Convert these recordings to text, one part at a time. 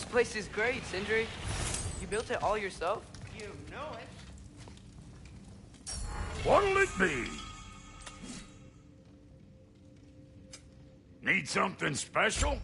place is great, Sindri. You built it all yourself? You know it. What'll it be? Need something special?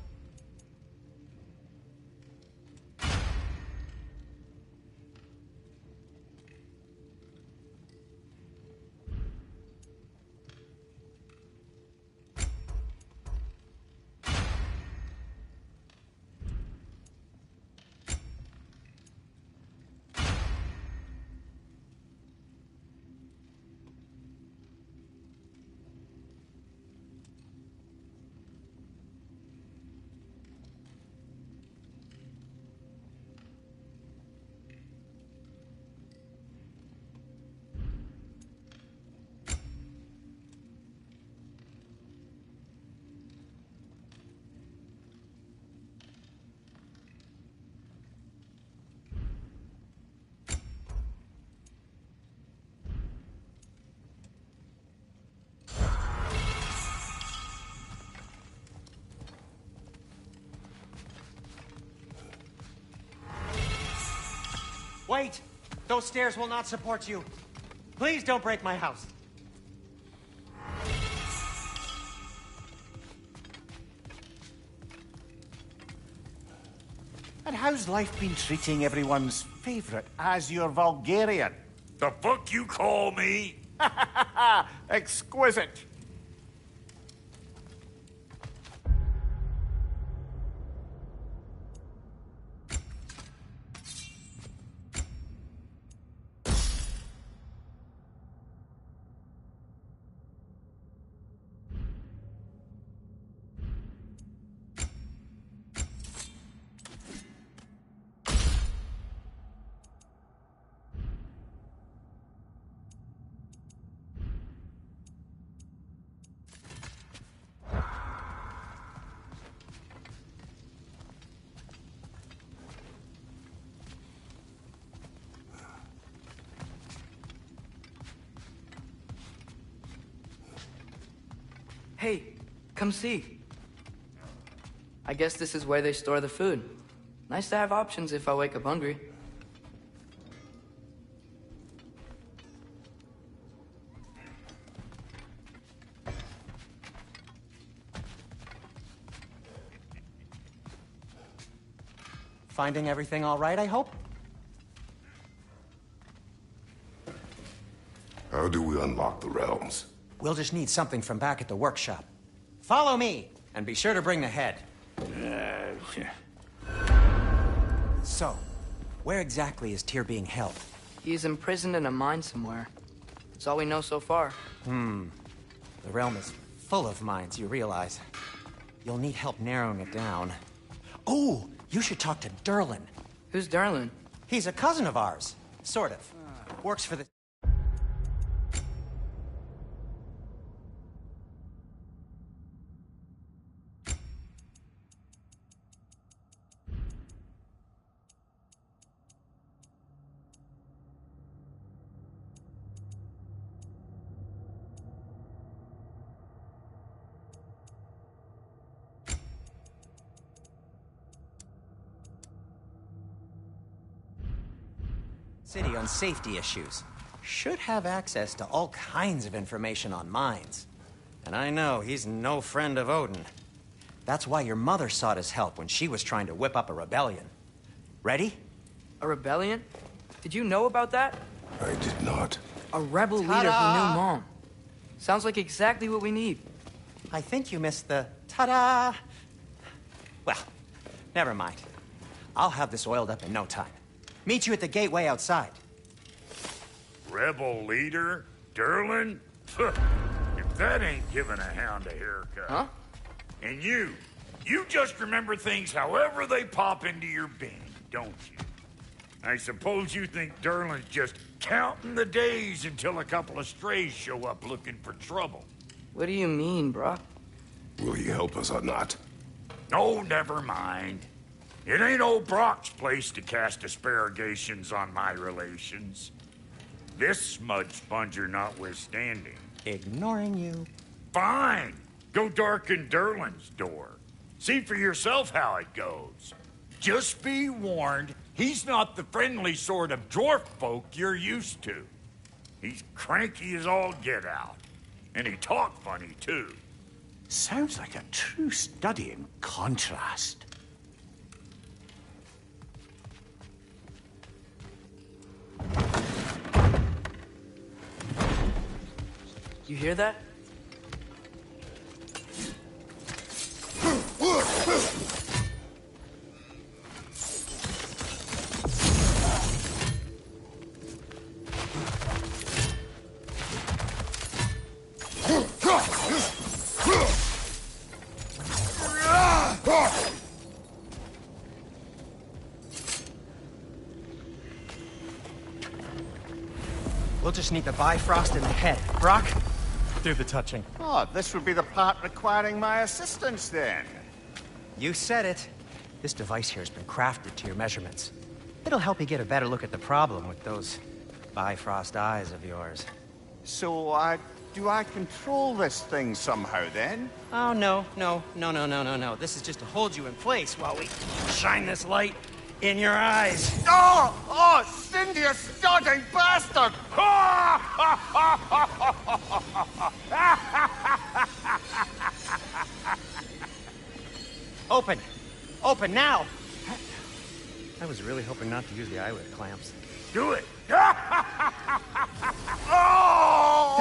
Wait! Those stairs will not support you. Please don't break my house. And how's life been treating everyone's favorite Azure Vulgarian? The fuck you call me? Exquisite. Hey, come see. I guess this is where they store the food. Nice to have options if I wake up hungry. Finding everything all right, I hope? How do we unlock the realms? We'll just need something from back at the workshop. Follow me, and be sure to bring the head. So, where exactly is Tyr being held? He's imprisoned in a mine somewhere. That's all we know so far. The realm is full of mines, you realize. You'll need help narrowing it down. Oh, you should talk to Durlin. Who's Darlin? He's a cousin of ours. Sort of. Works for the... City on safety issues. Should have access to all kinds of information on mines. And I know he's no friend of Odin. That's why your mother sought his help when she was trying to whip up a rebellion. Ready? A rebellion? Did you know about that? I did not. A rebel leader who knew Mom. Sounds like exactly what we need. I think you missed the ta-da. Well, never mind. I'll have this oiled up in no time. Meet you at the gateway outside. Rebel leader? Durlin? If that ain't giving a hound a haircut. Huh? And you just remember things however they pop into your being, don't you? I suppose you think Durlin's just counting the days until a couple of strays show up looking for trouble. What do you mean, Brock? Will he help us or not? Oh, never mind. It ain't old Brock's place to cast asparagations on my relations. This smudge sponger notwithstanding. Ignoring you. Fine. Go darken Durlin's door. See for yourself how it goes. Just be warned, he's not the friendly sort of dwarf folk you're used to. He's cranky as all get out. And he talk funny, too. Sounds like a true study in contrast. You hear that? We'll just need the Bifrost in the head. Brock, do the touching. Oh, this would be the part requiring my assistance, then. You said it. This device here has been crafted to your measurements. It'll help you get a better look at the problem with those Bifrost eyes of yours. So, do I control this thing somehow, then? Oh, no. This is just to hold you in place while we shine this light in your eyes. Oh, Cindy, you starting bastard! Open now! I was really hoping not to use the eyelid clamps. Do it! Oh!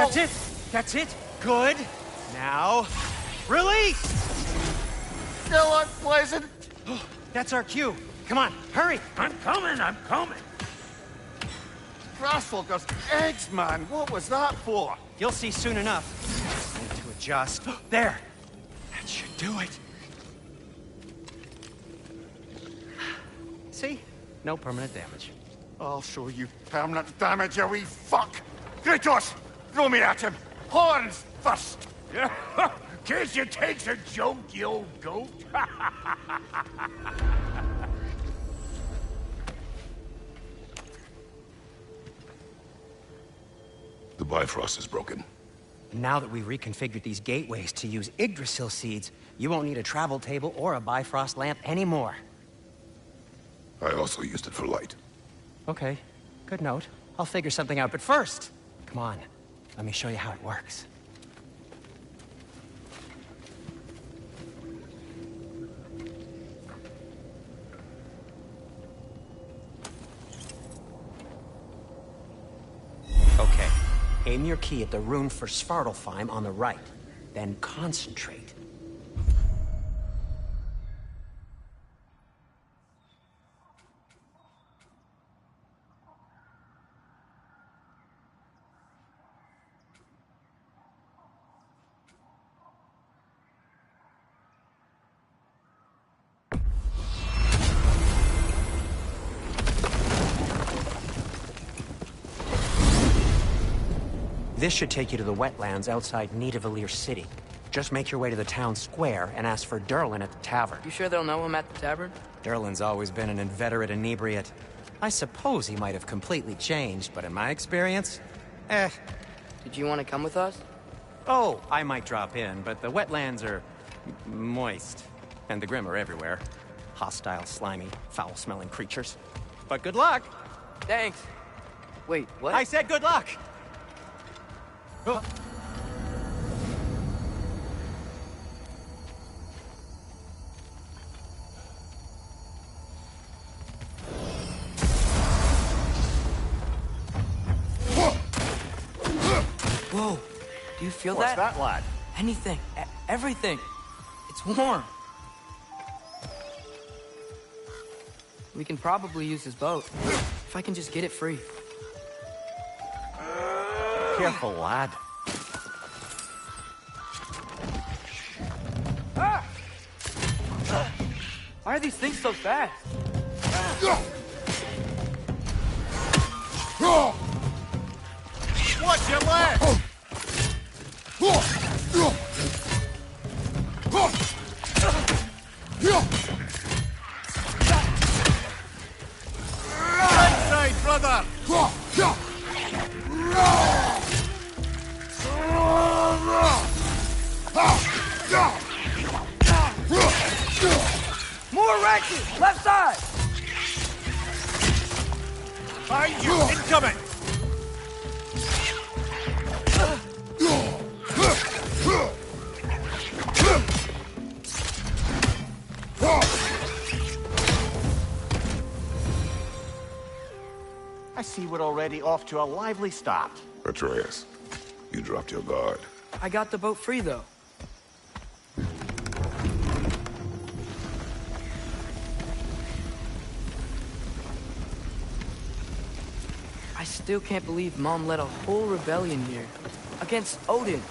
That's it! Good! Now, release! Still unpleasant. That's our cue. Come on, hurry! I'm coming! Grasswalker's eggs, man. What was that for? You'll see soon enough. Need to adjust. There! That should do it. See? No permanent damage. I'll show you permanent damage, you wee fuck. Kratos, throw me at him. Horns first. Guess you takes a joke, you old goat. The Bifrost is broken. Now that we've reconfigured these gateways to use Yggdrasil seeds, you won't need a travel table or a Bifrost lamp anymore. I also used it for light. Okay, good note. I'll figure something out, but first, come on, let me show you how it works. Okay, aim your key at the rune for Svartalfheim on the right, then concentrate. This should take you to the wetlands outside Nidavellir City. Just make your way to the town square and ask for Durlin at the tavern. You sure they'll know him at the tavern? Durlin's always been an inveterate inebriate. I suppose he might have completely changed, but in my experience, Did you want to come with us? Oh, I might drop in, but the wetlands are moist. And the Grim are everywhere. Hostile, slimy, foul-smelling creatures. But good luck! Thanks. Wait, what? I said good luck! Oh. Whoa. Do you feel What's that, lad? Anything. Everything. It's warm. We can probably use his boat. If I can just get it free. Careful, lad. Why are these things so fast? Watch your leg! Right side, brother! More wretches! Left side! Behind you! Incoming! I see we're already off to a lively start. Atreus, you dropped your guard. I got the boat free, though. I still can't believe Mom led a whole rebellion here. Against Odin.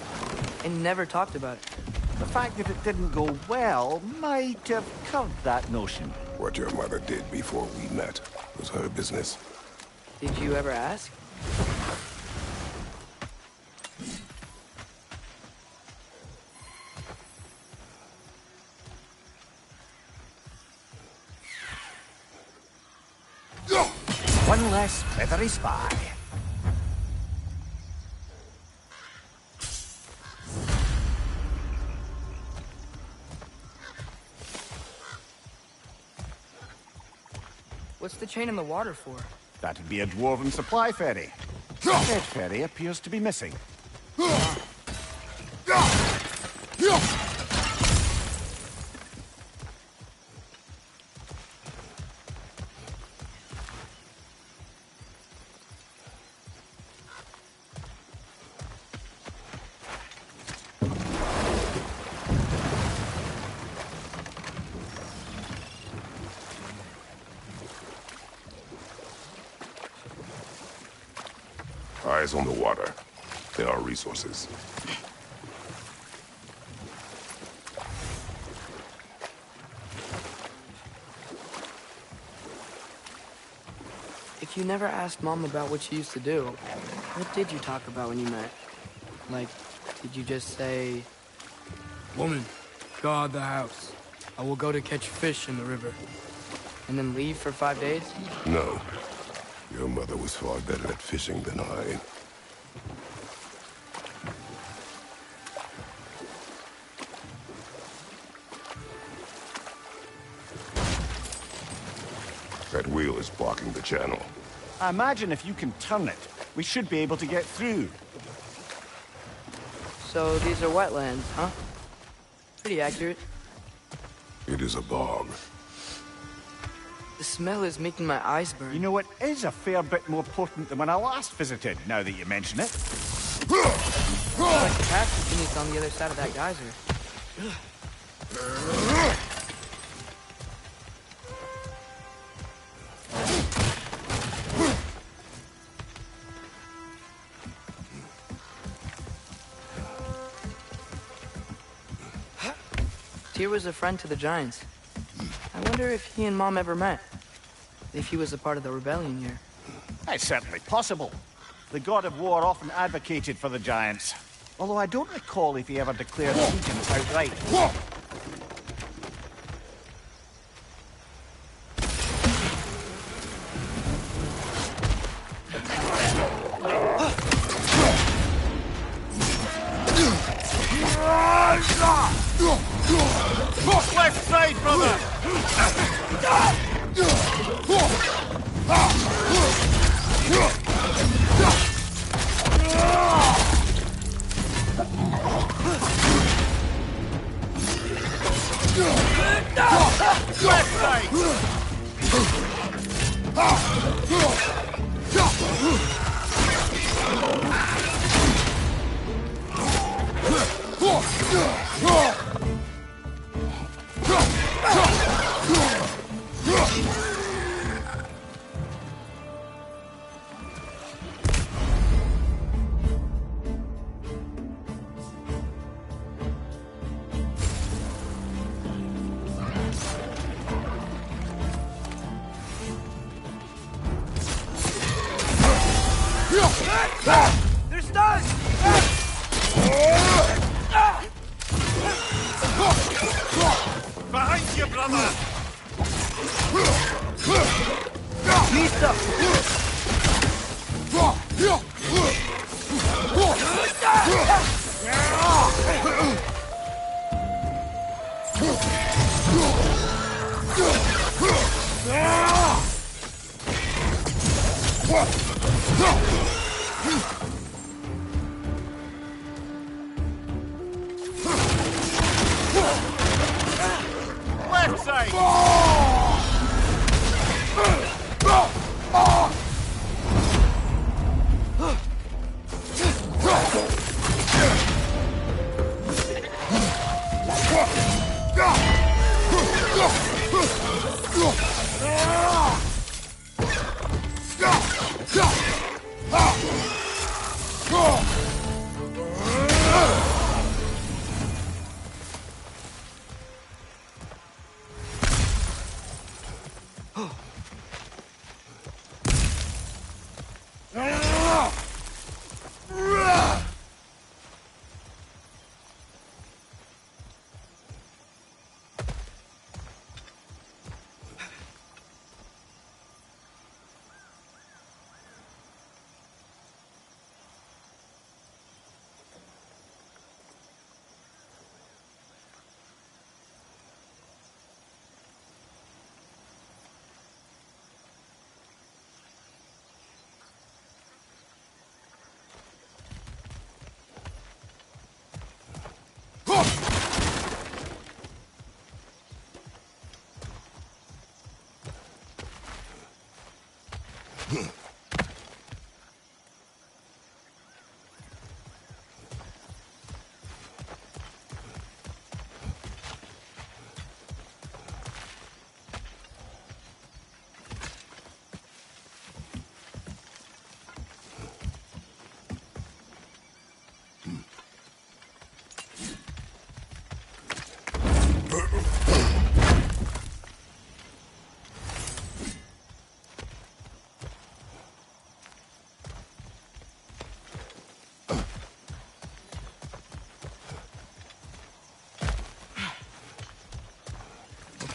And never talked about it. The fact that it didn't go well might have curbed that notion. What your mother did before we met was her business. Did you ever ask? One less feathery spy. What's the chain in the water for? That'd be a dwarven supply ferry. The said ferry appears to be missing. Eyes on the water. There are resources. If you never asked Mom about what she used to do, what did you talk about when you met? Like, did you just say... Woman, guard the house. I will go to catch fish in the river. And then leave for 5 days? No. Your mother was far better at fishing than I. That wheel is blocking the channel. I imagine if you can turn it, we should be able to get through. So these are wetlands, huh? Pretty accurate. It is a bog. The smell is making my eyes burn. You know, it is a fair bit more potent than when I last visited, now that you mention it. It's like the passage beneath on the other side of that geyser. Tyr was a friend to the Giants. I wonder if he and Mom ever met. If he was a part of the rebellion here. It's certainly possible. The god of war often advocated for the Giants. Although I don't recall if he ever declared allegiance outright. Left side, brother! Left side! They're stunned! Behind you, brother! Lisa! Left side!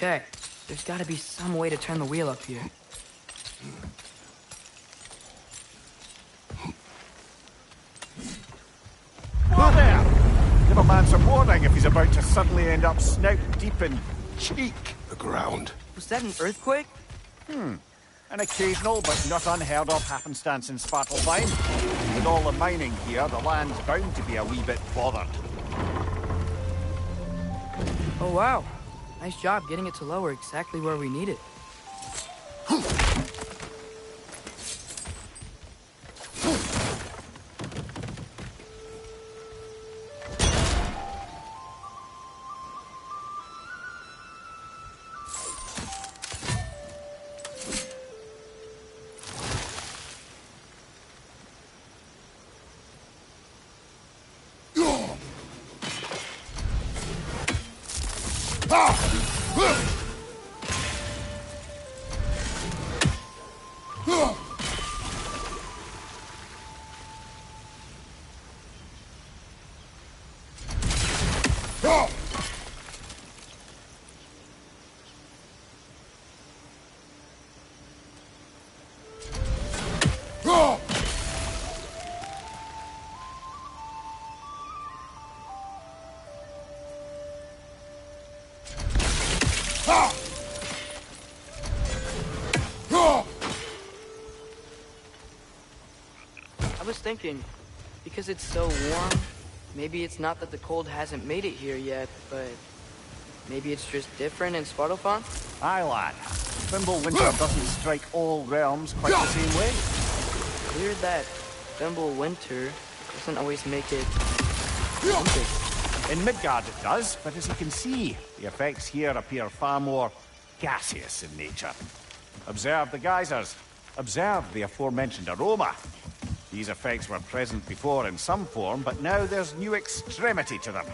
Okay, there's gotta be some way to turn the wheel up here. Whoa there! Give a man some warning if he's about to suddenly end up snout deep in cheek. The ground. Was that an earthquake? An occasional but not unheard of happenstance in Svartalfheim. With all the mining here, the land's bound to be a wee bit bothered. Oh wow, nice job getting it to lower exactly where we need it. I was thinking, because it's so warm, maybe it's not that the cold hasn't made it here yet, but maybe it's just different in Svartalfheim? Aye, lad. Thimble winter doesn't strike all realms quite the same way. Weird that Thimble winter doesn't always make it winter. In Midgard it does, but as you can see, the effects here appear far more gaseous in nature. Observe the geysers. Observe the aforementioned aroma. These effects were present before in some form, but now there's new extremity to them.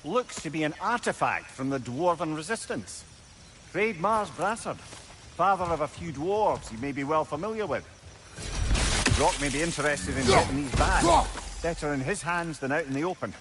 Looks to be an artifact from the Dwarven Resistance. Trade Mars Brassard, father of a few dwarves you may be well familiar with. Rock may be interested in getting these back. Better in his hands than out in the open.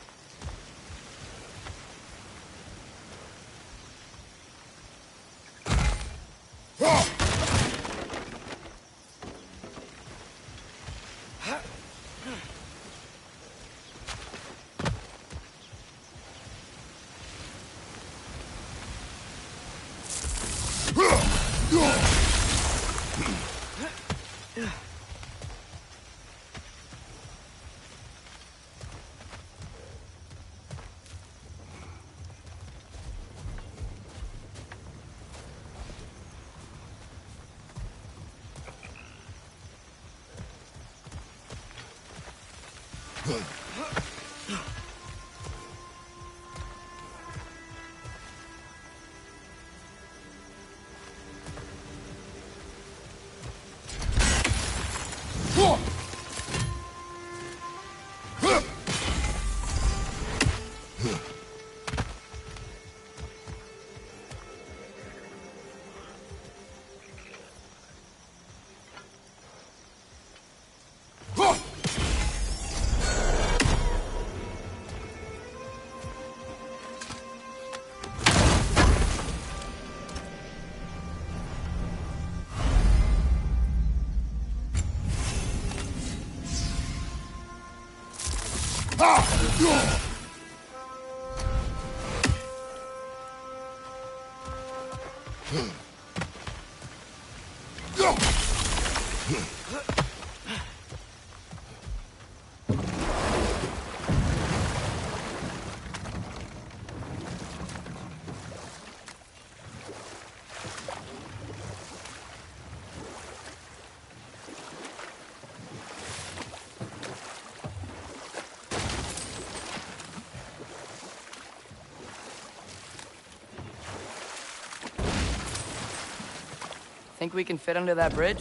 Think we can fit under that bridge?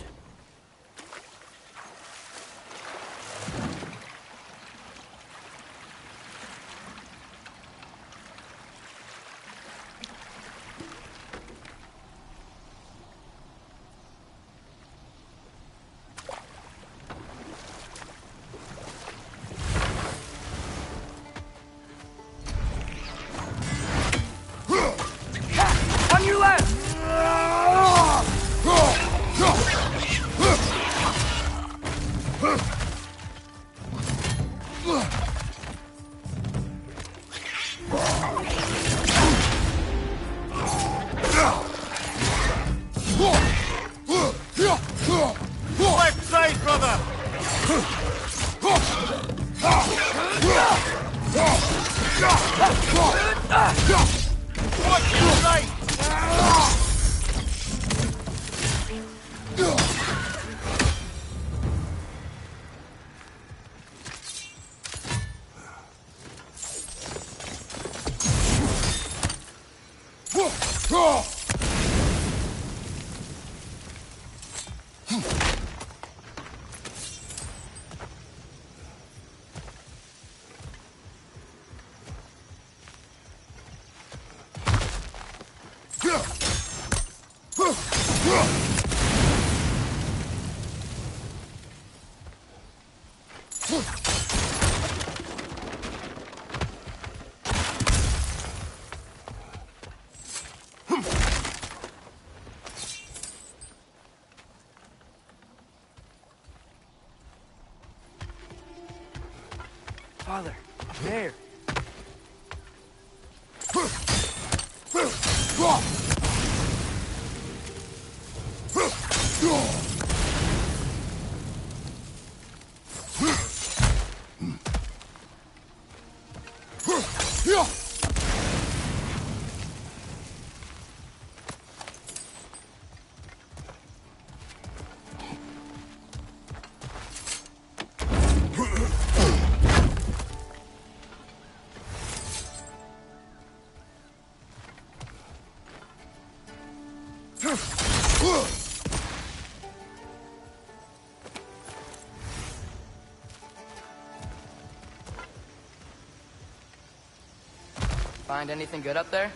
On your left! Left side, brother! Watch your right! Father, up there. Find anything good up there?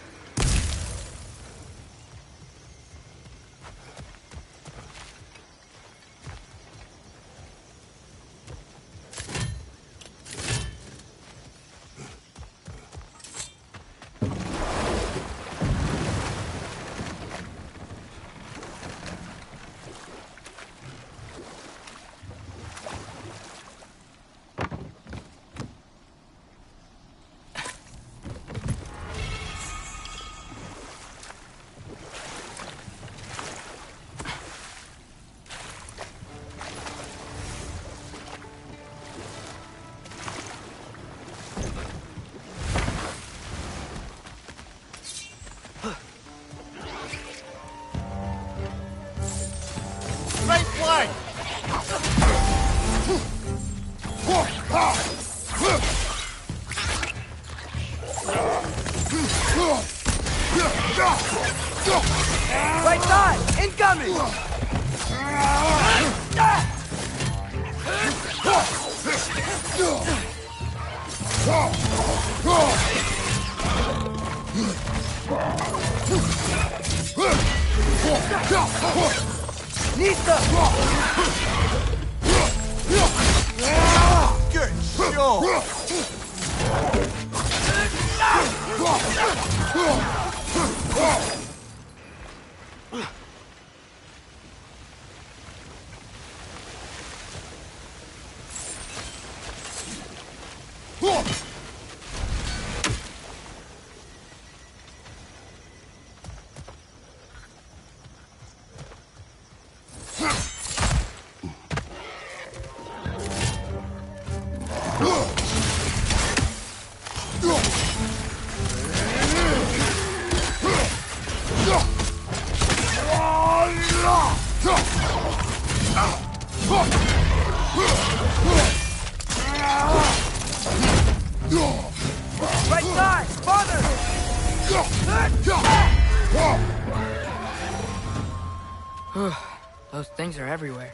Right side! Incoming! Nista! Good shot! Right side! Farther! Those things are everywhere.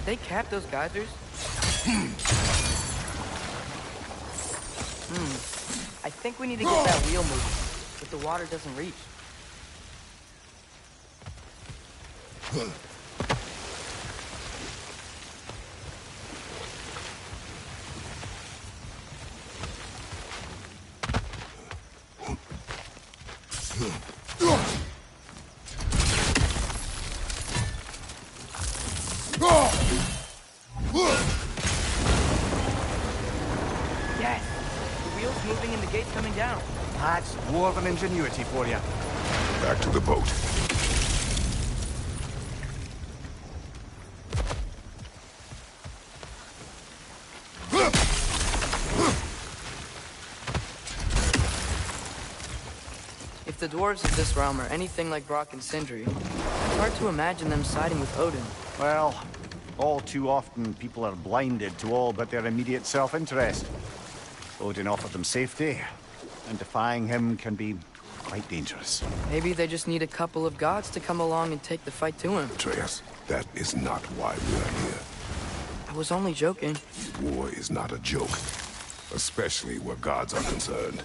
They cap those geysers? I think we need to get that wheel moving, but the water doesn't reach. Yes! The wheel's moving and the gate's coming down. That's dwarven ingenuity for you. Back to the boat. If the dwarves of this realm are anything like Brock and Sindri, it's hard to imagine them siding with Odin. Well, all too often people are blinded to all but their immediate self-interest. Odin offered them safety, and defying him can be quite dangerous. Maybe they just need a couple of gods to come along and take the fight to him. Atreus, that is not why we are here. I was only joking. War is not a joke, especially where gods are concerned.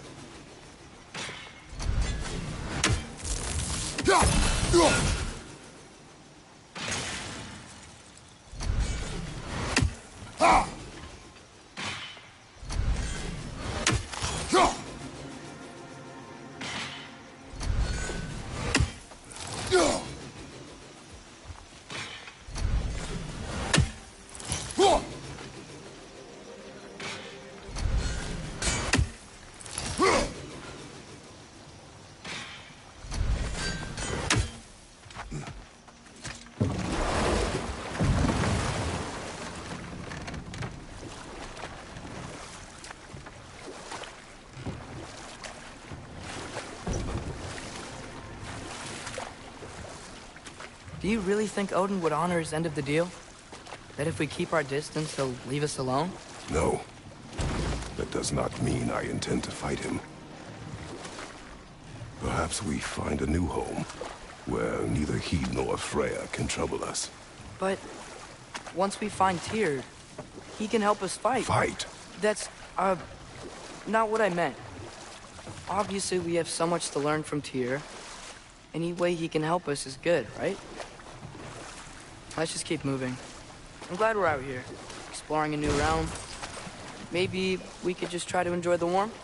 Do you really think Odin would honor his end of the deal? That if we keep our distance, he'll leave us alone? No. That does not mean I intend to fight him. Perhaps we find a new home, where neither he nor Freya can trouble us. But once we find Tyr, he can help us fight. Fight? That's, not what I meant. Obviously, we have so much to learn from Tyr. Any way he can help us is good, right? Let's just keep moving. I'm glad we're out here, exploring a new realm. Maybe we could just try to enjoy the warmth?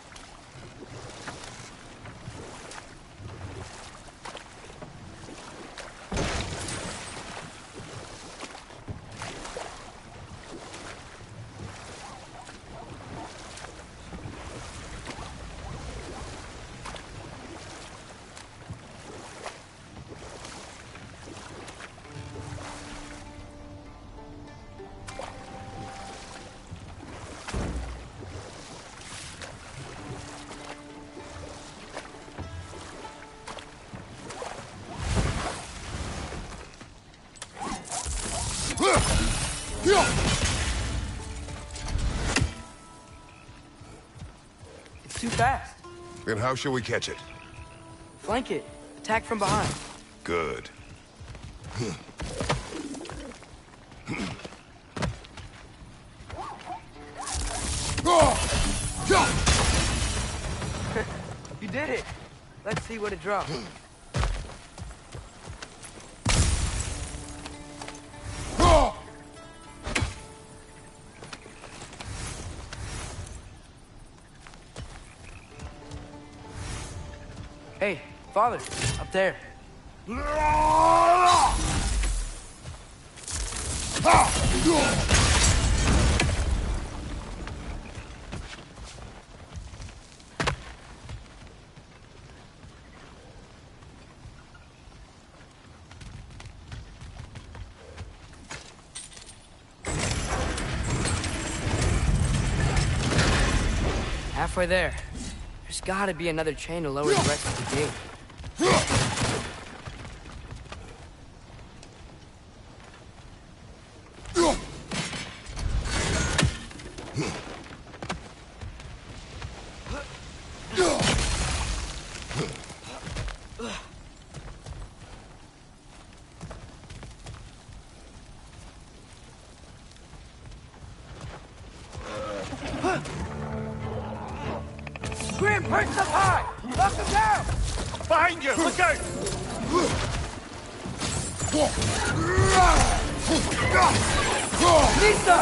It's too fast. Then how shall we catch it? Flank it. Attack from behind. Good. You did it. Let's see what it drops. Hey, father, up there. Halfway there. There's gotta be another chain to lower the rest of the gate. Grim, perch up high! Knock him down! Behind you! Look out! Lisa!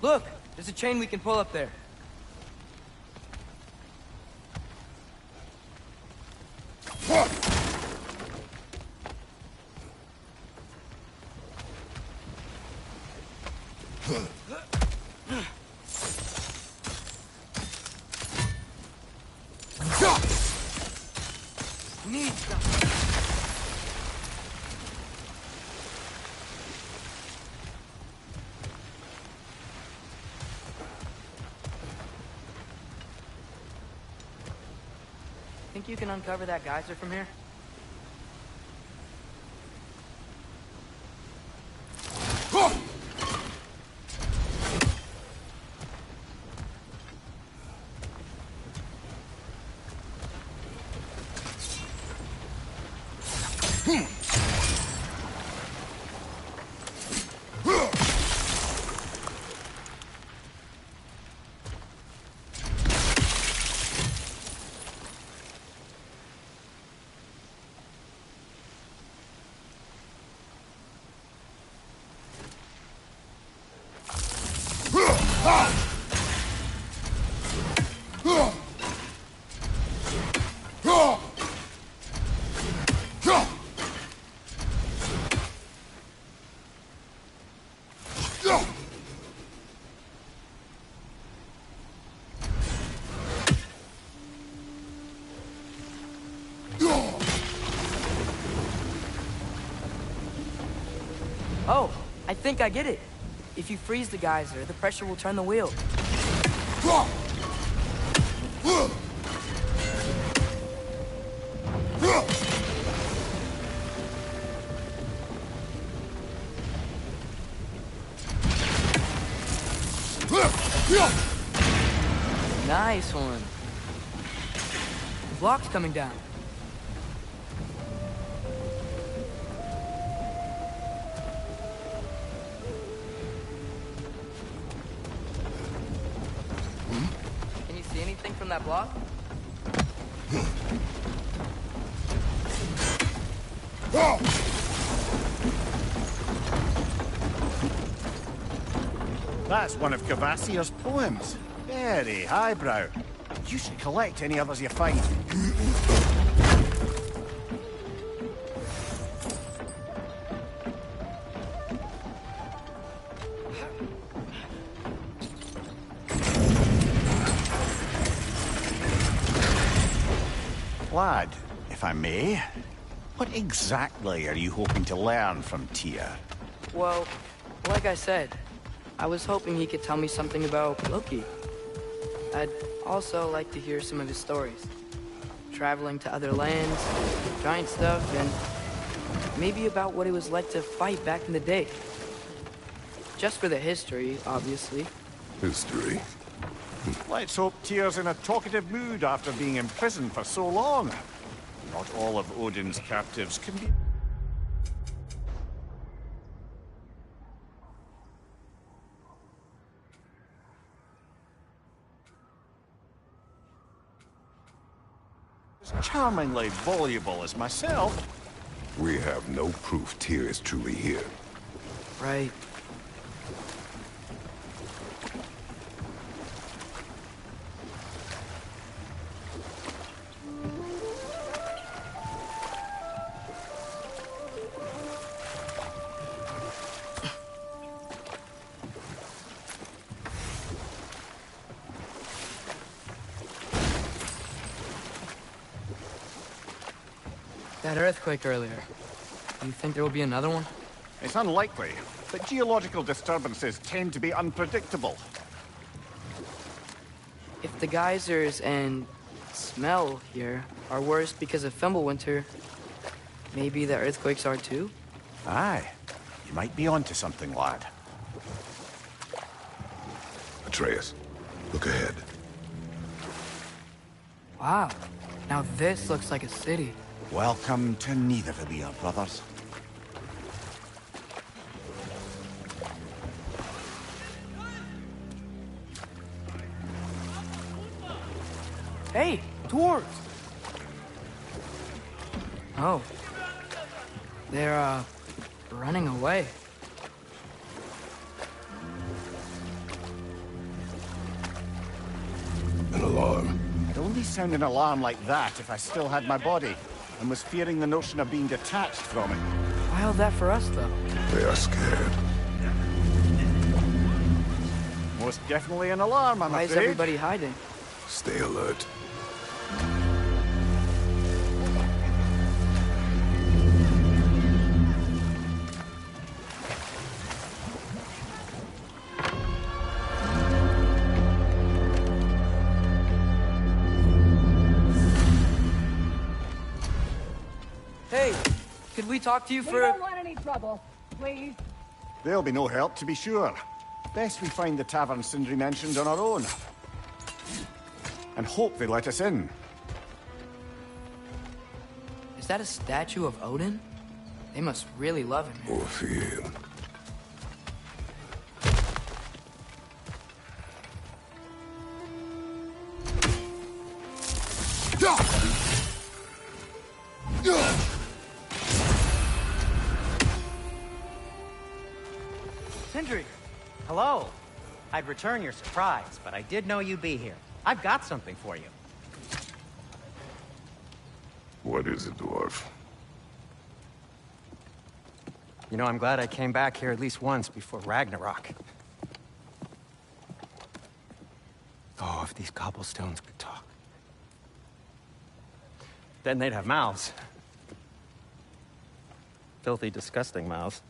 Look, there's a chain we can pull up there. Think you can uncover that geyser from here? Oh, I think I get it. If you freeze the geyser, the pressure will turn the wheel. Nice one. The block's coming down. Can you see anything from that block? That's one of Cavassier's poems. Very highbrow. You should collect any others you find. Lad, if I may, what exactly are you hoping to learn from Tyr? Well, like I said, I was hoping he could tell me something about Loki. I'd also like to hear some of his stories. Traveling to other lands, giant stuff, and maybe about what it was like to fight back in the day. Just for the history, obviously. History. Let's hope Tyr's in a talkative mood after being in prison for so long. Not all of Odin's captives can be... as charmingly voluble as myself. We have no proof Tyr is truly here. Right. That earthquake earlier. Do you think there will be another one? It's unlikely, but geological disturbances tend to be unpredictable. If the geysers and smell here are worse because of Fimbulwinter, maybe the earthquakes are too? Aye. You might be onto something, lad. Atreus, look ahead. Wow. Now this looks like a city. Welcome to Nidavellir, brothers. Hey, dwarves! Oh. They're, running away. An alarm. I'd only sound an alarm like that if I still had my body. and was fearing the notion of being detached from it. Why all that for us, though? They are scared. Most definitely an alarm, I'm Why afraid. is everybody hiding? Stay alert. Hey, could we talk to you We for... don't want any trouble, please. There'll be no help, to be sure. Best we find the tavern Sindri mentioned on our own. And hope they let us in. Is that a statue of Odin? They must really love him. Or fear him. Sindri! Hello. I'd return your surprise, but I did know you'd be here. I've got something for you. What is it, dwarf? You know, I'm glad I came back here at least once before Ragnarok. Oh, if these cobblestones could talk. Then they'd have mouths. Filthy, disgusting mouths.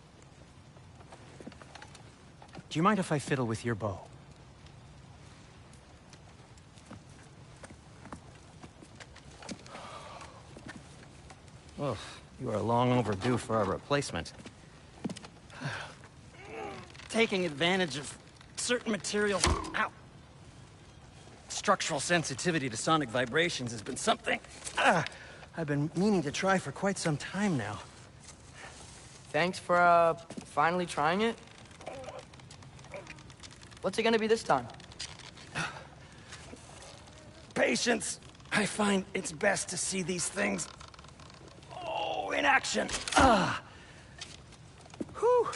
Do you mind if I fiddle with your bow? Oh, you are long overdue for a replacement. Taking advantage of certain materials. Ow! Structural sensitivity to sonic vibrations has been something I've been meaning to try for quite some time now. Thanks for, finally trying it. What's it gonna be this time? Patience. I find it's best to see these things, in action. Whew.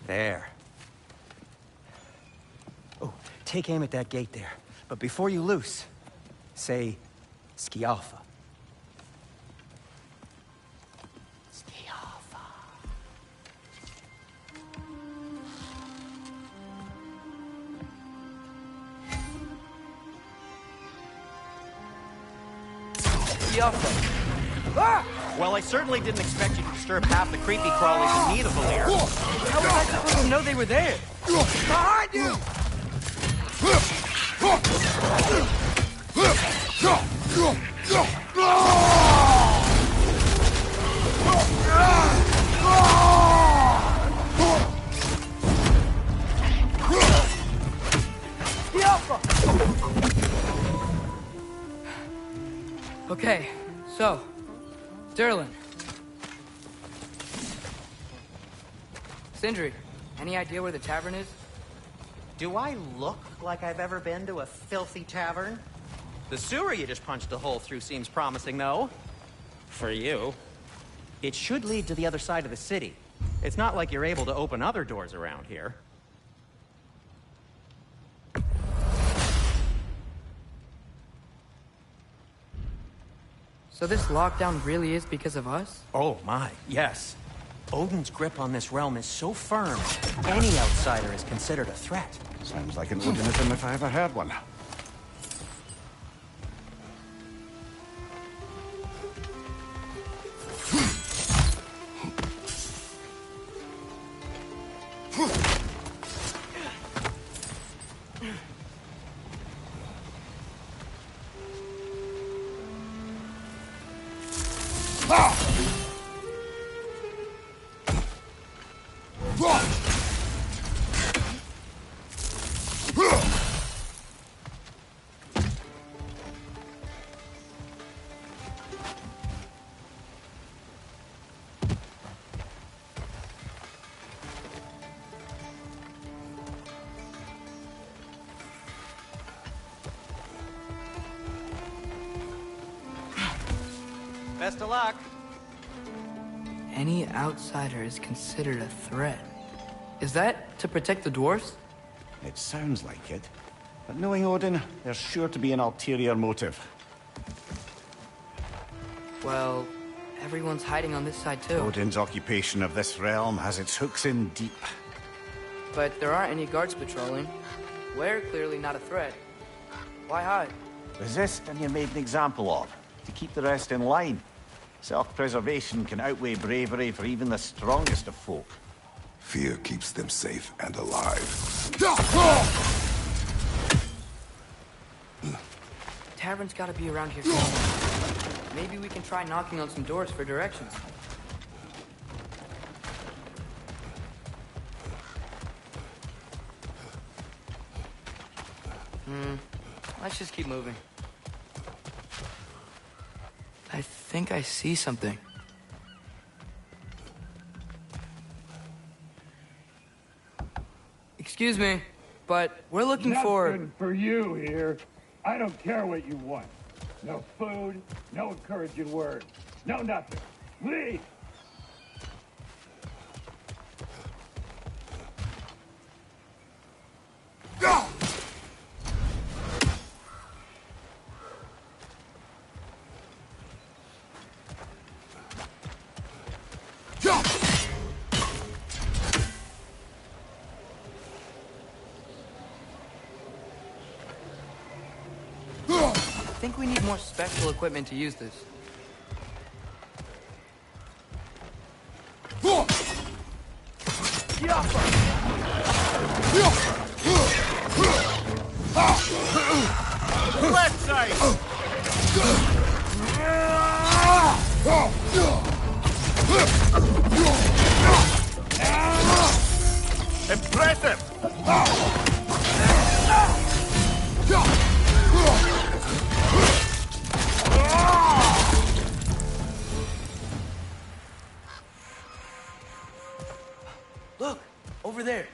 There. Oh, take aim at that gate there. But before you loose, say, Skialfa. Skialfa. Skialfa. Well, I certainly didn't expect you to disturb half the creepy crawlies in need of a lair. How was I supposed to know they were there? Behind you! Okay, so, Durlin. Sindri, any idea where the tavern is? Do I look like I've ever been to a filthy tavern? The sewer you just punched a hole through seems promising, though. For you. It should lead to the other side of the city. It's not like you're able to open other doors around here. So this lockdown really is because of us? Oh my, yes. Odin's grip on this realm is so firm, any outsider is considered a threat. Sounds like an Odinism if I ever heard one. Best of luck. Any outsider is considered a threat. Is that to protect the dwarves? It sounds like it. But knowing Odin, there's sure to be an ulterior motive. Well, everyone's hiding on this side too. Odin's occupation of this realm has its hooks in deep. But there aren't any guards patrolling. We're clearly not a threat. Why hide? Resist and you're made an example of, to keep the rest in line. Self-preservation can outweigh bravery for even the strongest of folk. Fear keeps them safe and alive. Tavern's gotta be around here somewhere. Maybe we can try knocking on some doors for directions. Let's just keep moving. I think I see something. Excuse me, but we're looking for... Nothing for you here. I don't care what you want. No food, no encouraging words, no nothing. Leave! I think we need more special equipment to use this. Left side! Impressive! Look, over there.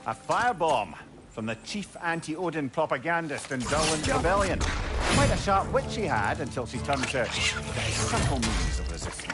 A firebomb from the chief anti-Odin propagandist in Durland's rebellion. Quite a sharp wit she had until she turned to subtle means of resistance.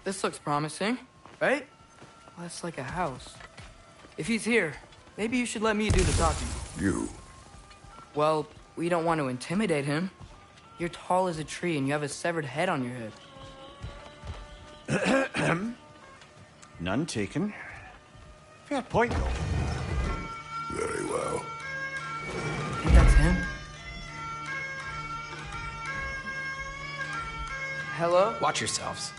This looks promising, right? Well, that's like a house. If he's here, maybe you should let me do the talking. You. Well, we don't want to intimidate him. You're tall as a tree and you have a severed head on your head. None taken. Fair point, though. Very well. I think that's him. Hello? Watch yourselves.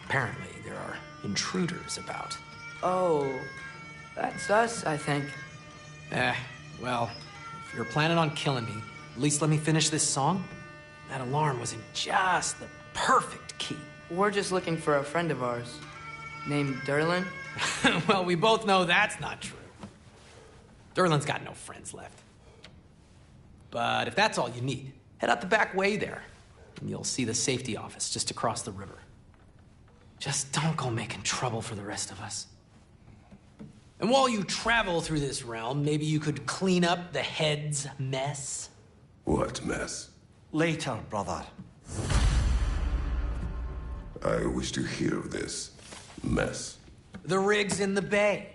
Apparently, there are intruders about. Oh, that's us, I think. Well, if you're planning on killing me, at least let me finish this song. That alarm was in just the perfect key. We're just looking for a friend of ours named Durland. Well, we both know that's not true. Durlin's got no friends left. But if that's all you need, head out the back way there, and you'll see the safety office just across the river. Just don't go making trouble for the rest of us. And while you travel through this realm, maybe you could clean up the head's mess? What mess? Later, brother. I wish to hear of this mess. The rig's in the bay.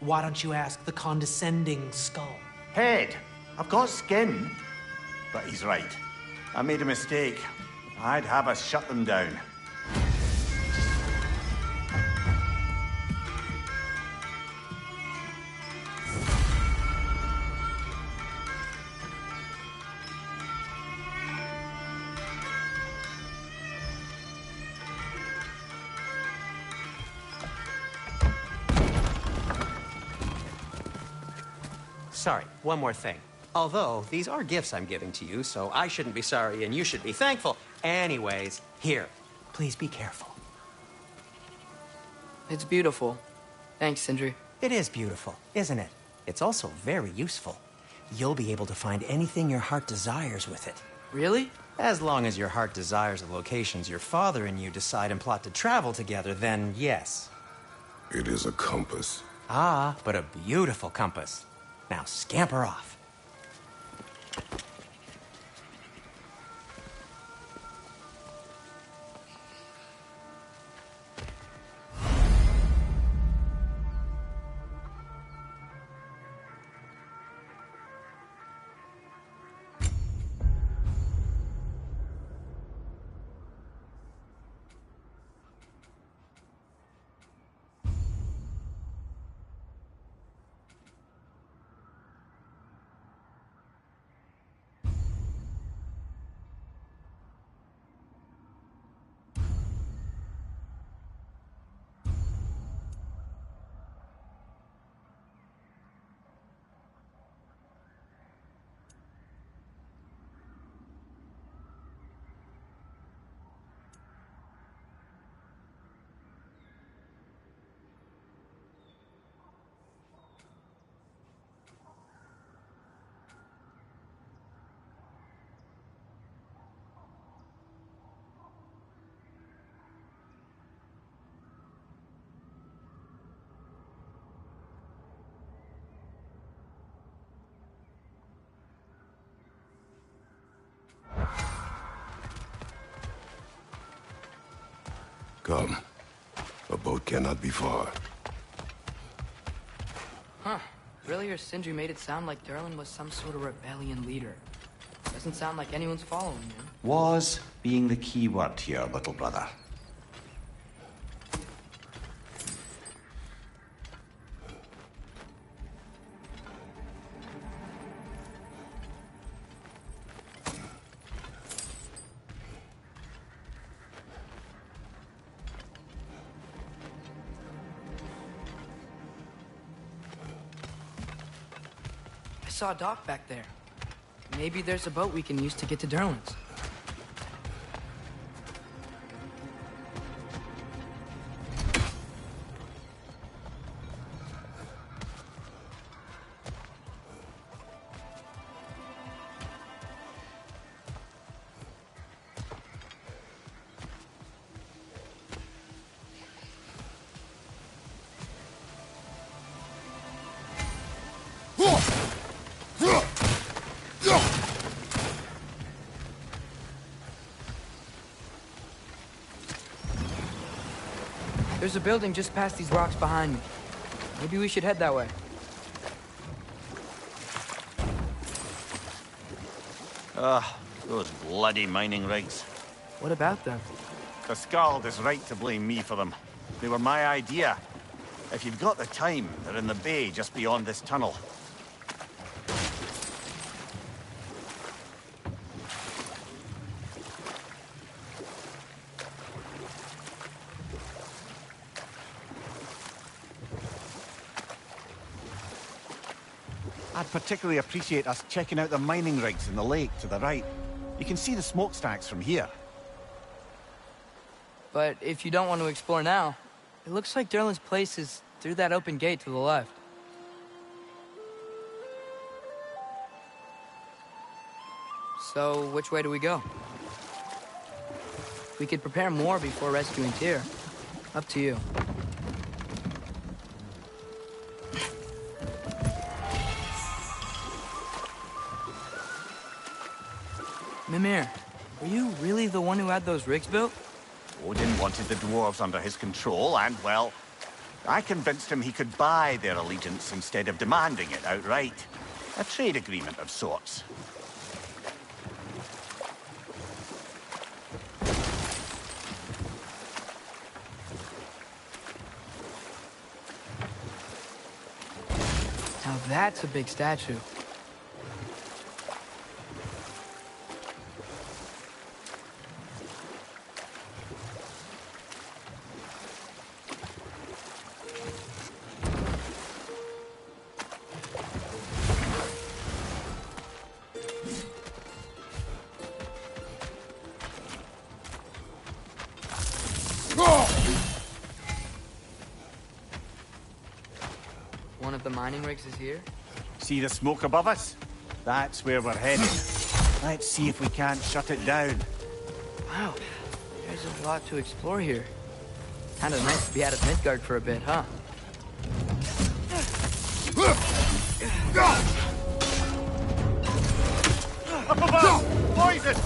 Why don't you ask the condescending skull? Head, I've got skin. But he's right. I made a mistake. I'd have us shut them down. Sorry, one more thing. Although, these are gifts I'm giving to you, so I shouldn't be sorry and you should be thankful. Anyways, here, please be careful. It's beautiful. Thanks, Sindri. It is beautiful, isn't it? It's also very useful. You'll be able to find anything your heart desires with it. Really? As long as your heart desires the locations your father and you decide and plot to travel together, then yes. It is a compass. Ah, but a beautiful compass. Now scamper off. Come. A boat cannot be far. Huh. Earlier, Sindri made it sound like Durlin was some sort of rebellion leader. Doesn't sound like anyone's following him. Was being the key word here, little brother. I saw a dock back there. Maybe there's a boat we can use to get to Durlin's. There's a building just past these rocks behind me. Maybe we should head that way. Those bloody mining rigs. What about them? The Skald is right to blame me for them. They were my idea. If you've got the time, they're in the bay just beyond this tunnel. I'd particularly appreciate us checking out the mining rigs in the lake to the right. You can see the smokestacks from here. But if you don't want to explore now, it looks like Durlin's place is Through that open gate to the left. So, which way do we go? We could prepare more before rescuing Tyr. Up to you. Mimir, were you really the one who had those rigs built? Odin wanted the dwarves under his control, and, well, I convinced him he could buy their allegiance instead of demanding it outright. A trade agreement of sorts. Now that's a big statue. One of the mining rigs is here? See the smoke above us? That's where we're headed. Let's see if we can't shut it down. Wow, there's a lot to explore here. Kinda nice to be out of Midgard for a bit, huh? Up above! Poison!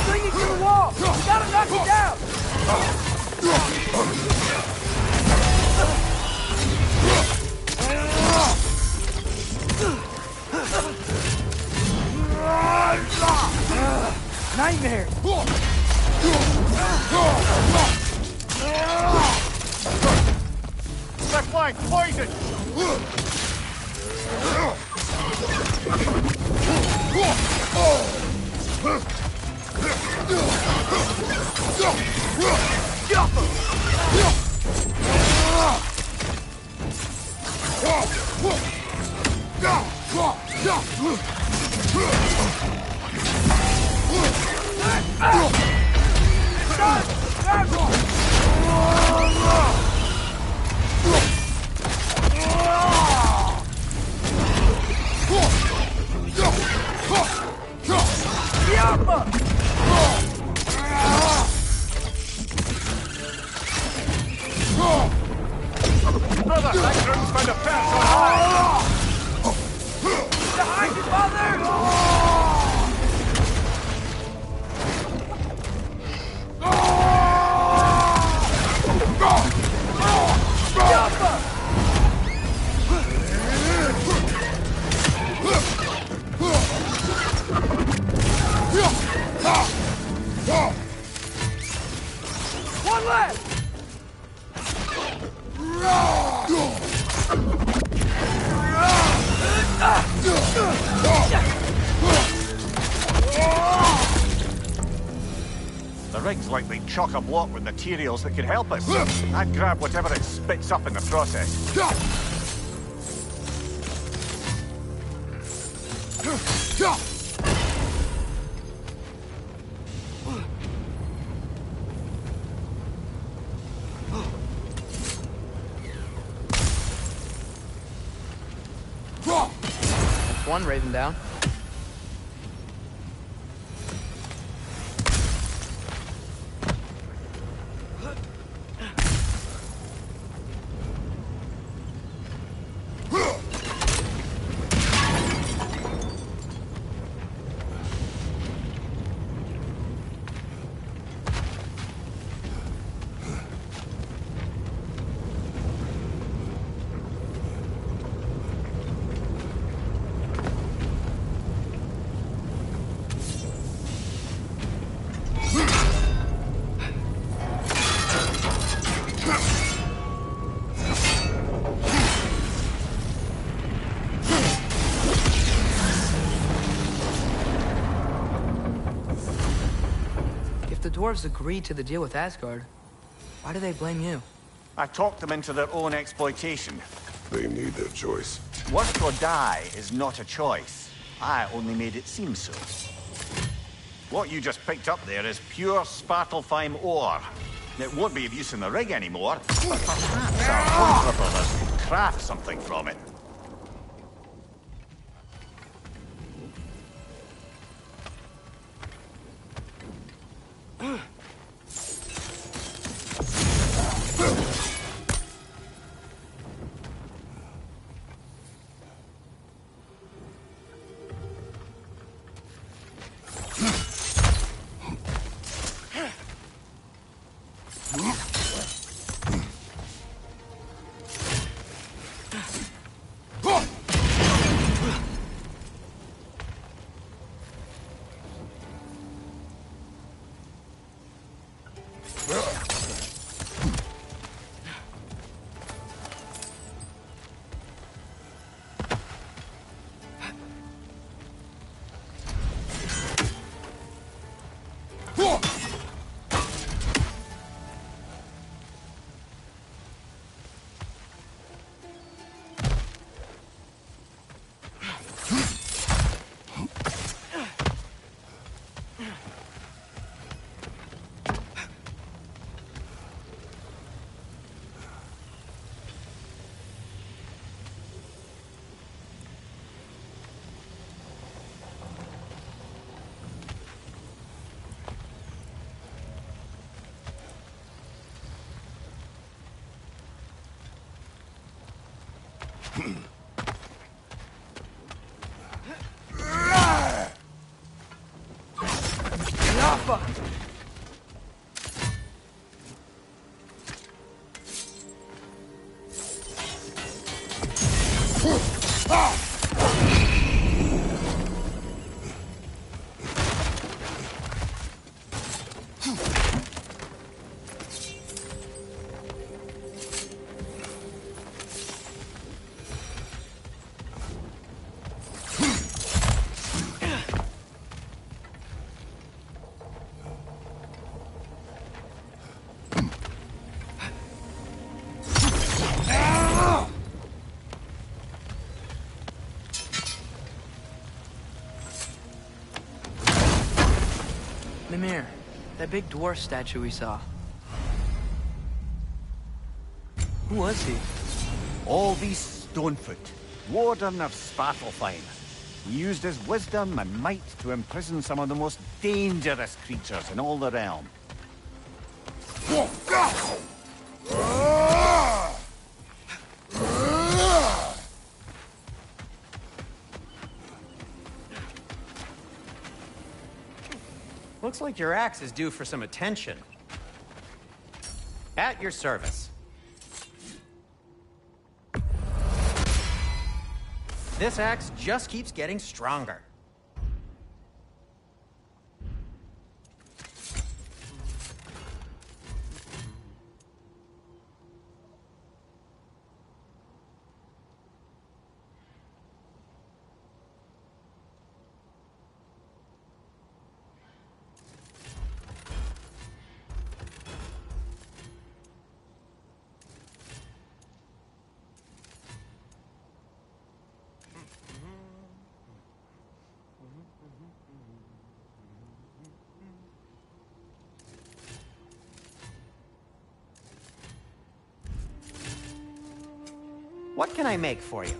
Bring it to the wall! You gotta knock it down! Nightmare! Left flank, poison! Brother, that group's found a fence on high! Behind you, father! One left! The rig's likely chock-a-block with materials that could help us. I'd grab whatever it spits up in the process. That's one raven down. The dwarves agreed to the deal with Asgard. Why do they blame you? I talked them into their own exploitation. They made their choice. Work or die is not a choice. I only made it seem so. What you just picked up there is pure Svartalfheim ore. It won't be of use in the rig anymore, but perhaps our Hunter brothers could craft something from it. Mimir, that big dwarf statue we saw. Who was he? Alvis Stonefoot, warden of Svartalfheim. He used his wisdom and might to imprison some of the most dangerous creatures in all the realm. Looks like your axe is due for some attention. At your service. This axe just keeps getting stronger. What can I make for you?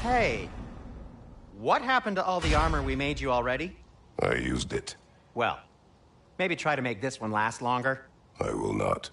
Hey, what happened to all the armor we made you already? I used it. Well, maybe try to make this one last longer. I will not.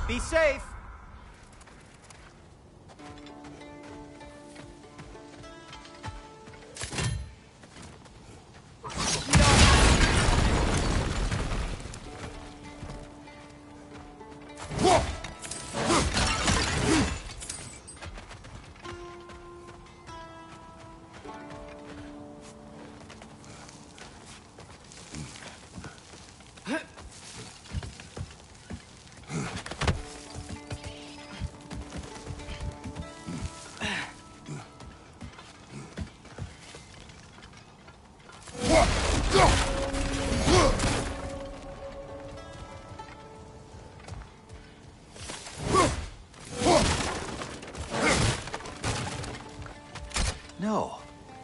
Be safe! No,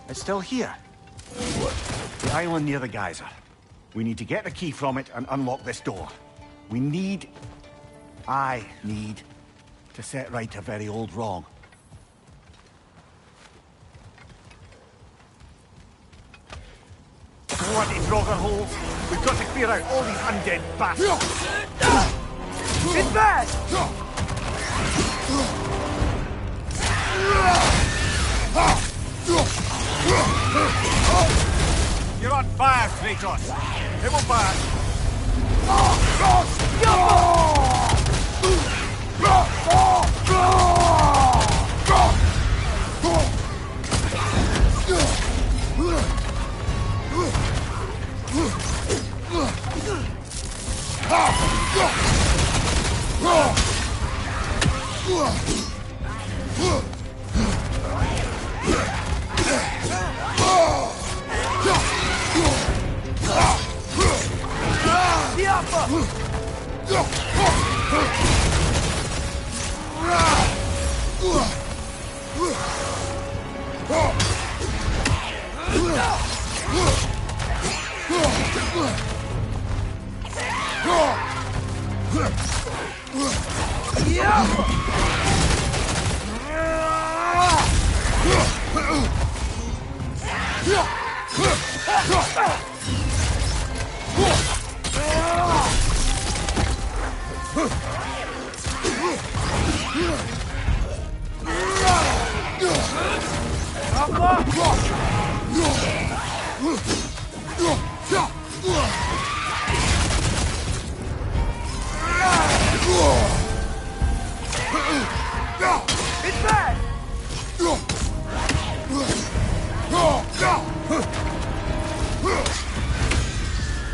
it's still here. What? The island near the geyser. We need to get the key from it and unlock this door. I need to set right a very old wrong. Don't want these Draugr holes. We've got to clear out all these undead bastards. It's bad! You're on fire, Kratos. It will burn.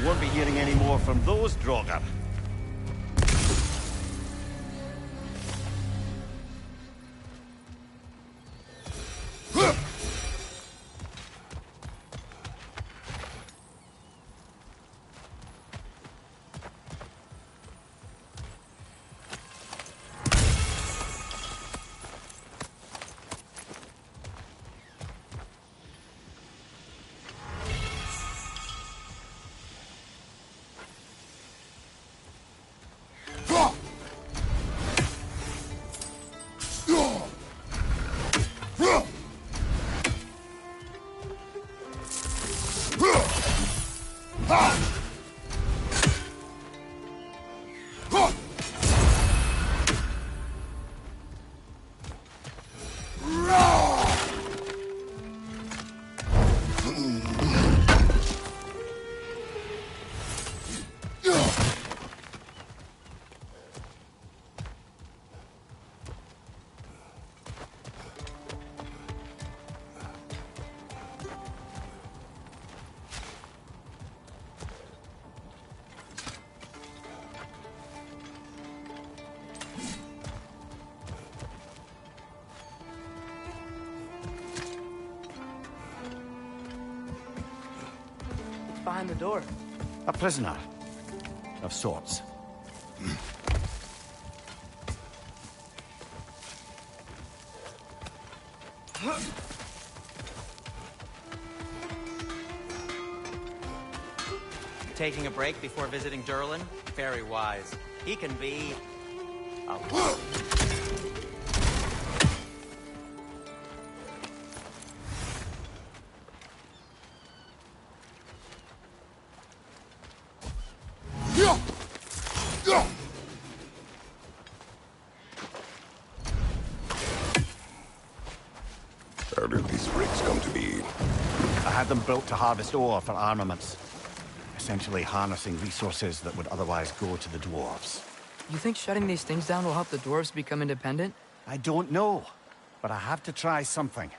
Won't be hearing any more from those Draugr. behind the door? A prisoner. Of sorts. Taking a break before visiting Durlin? Very wise. He can be... a... How did these rigs come to be? I had them built to harvest ore for armaments. Essentially harnessing resources that would otherwise go to the dwarves. You think shutting these things down will help the dwarves become independent? I don't know, but I have to try something.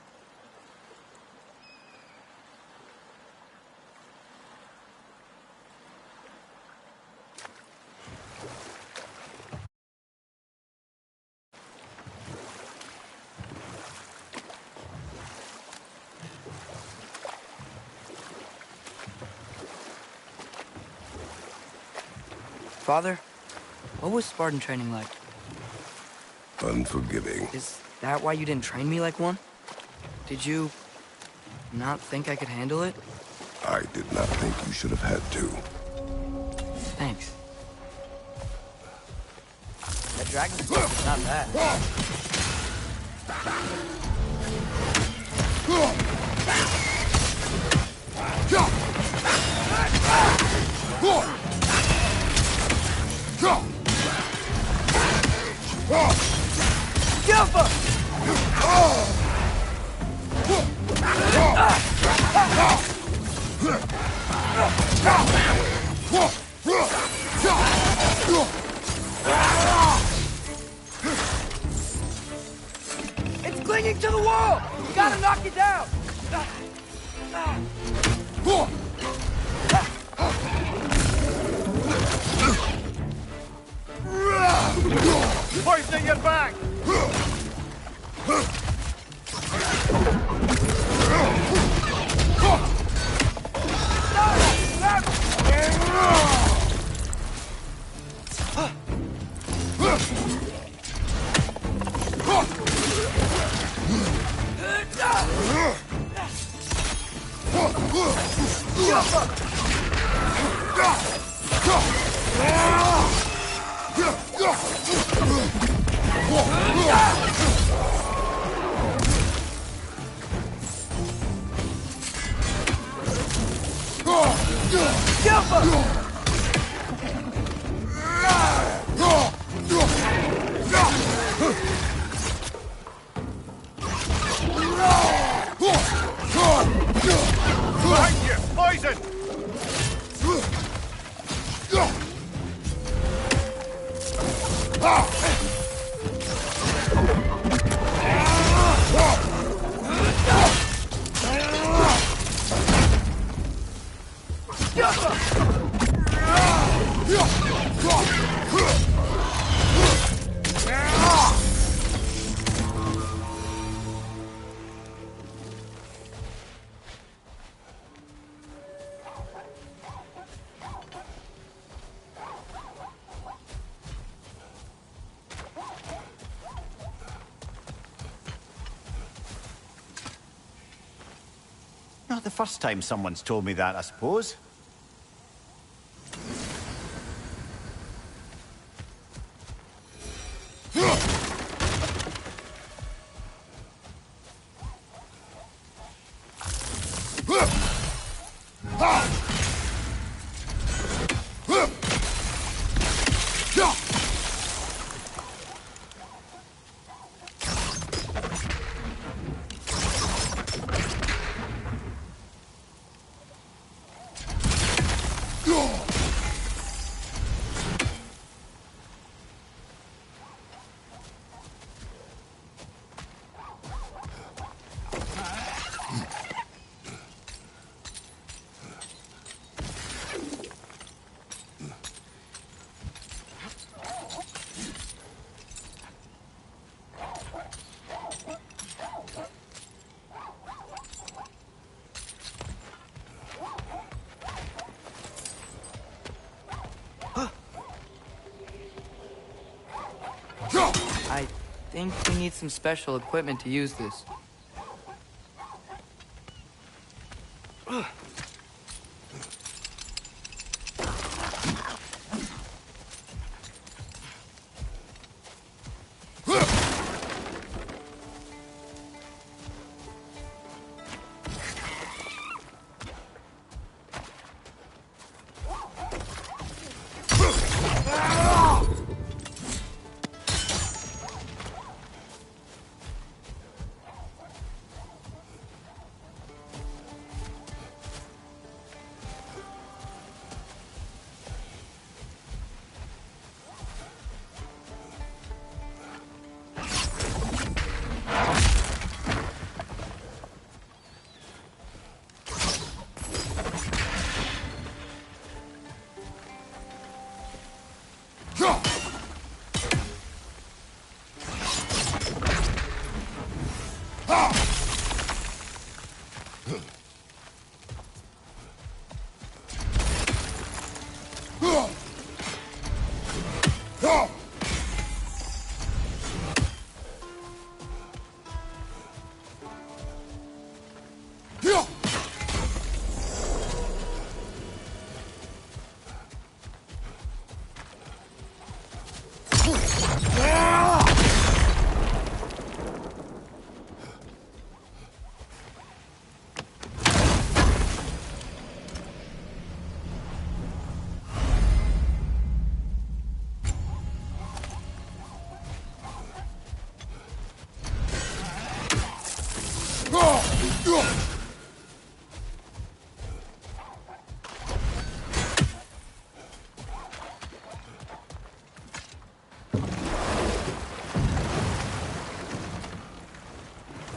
Father, what was Spartan training like? Unforgiving. Is that why you didn't train me like one? Did you not think I could handle it? I did not think you should have had to. Thanks. That dragon stuff is not bad. It's clinging to the wall! You gotta knock it down! Poison your back! Behind you! Poison! Not the first time someone's told me that, I suppose. think we need some special equipment to use this.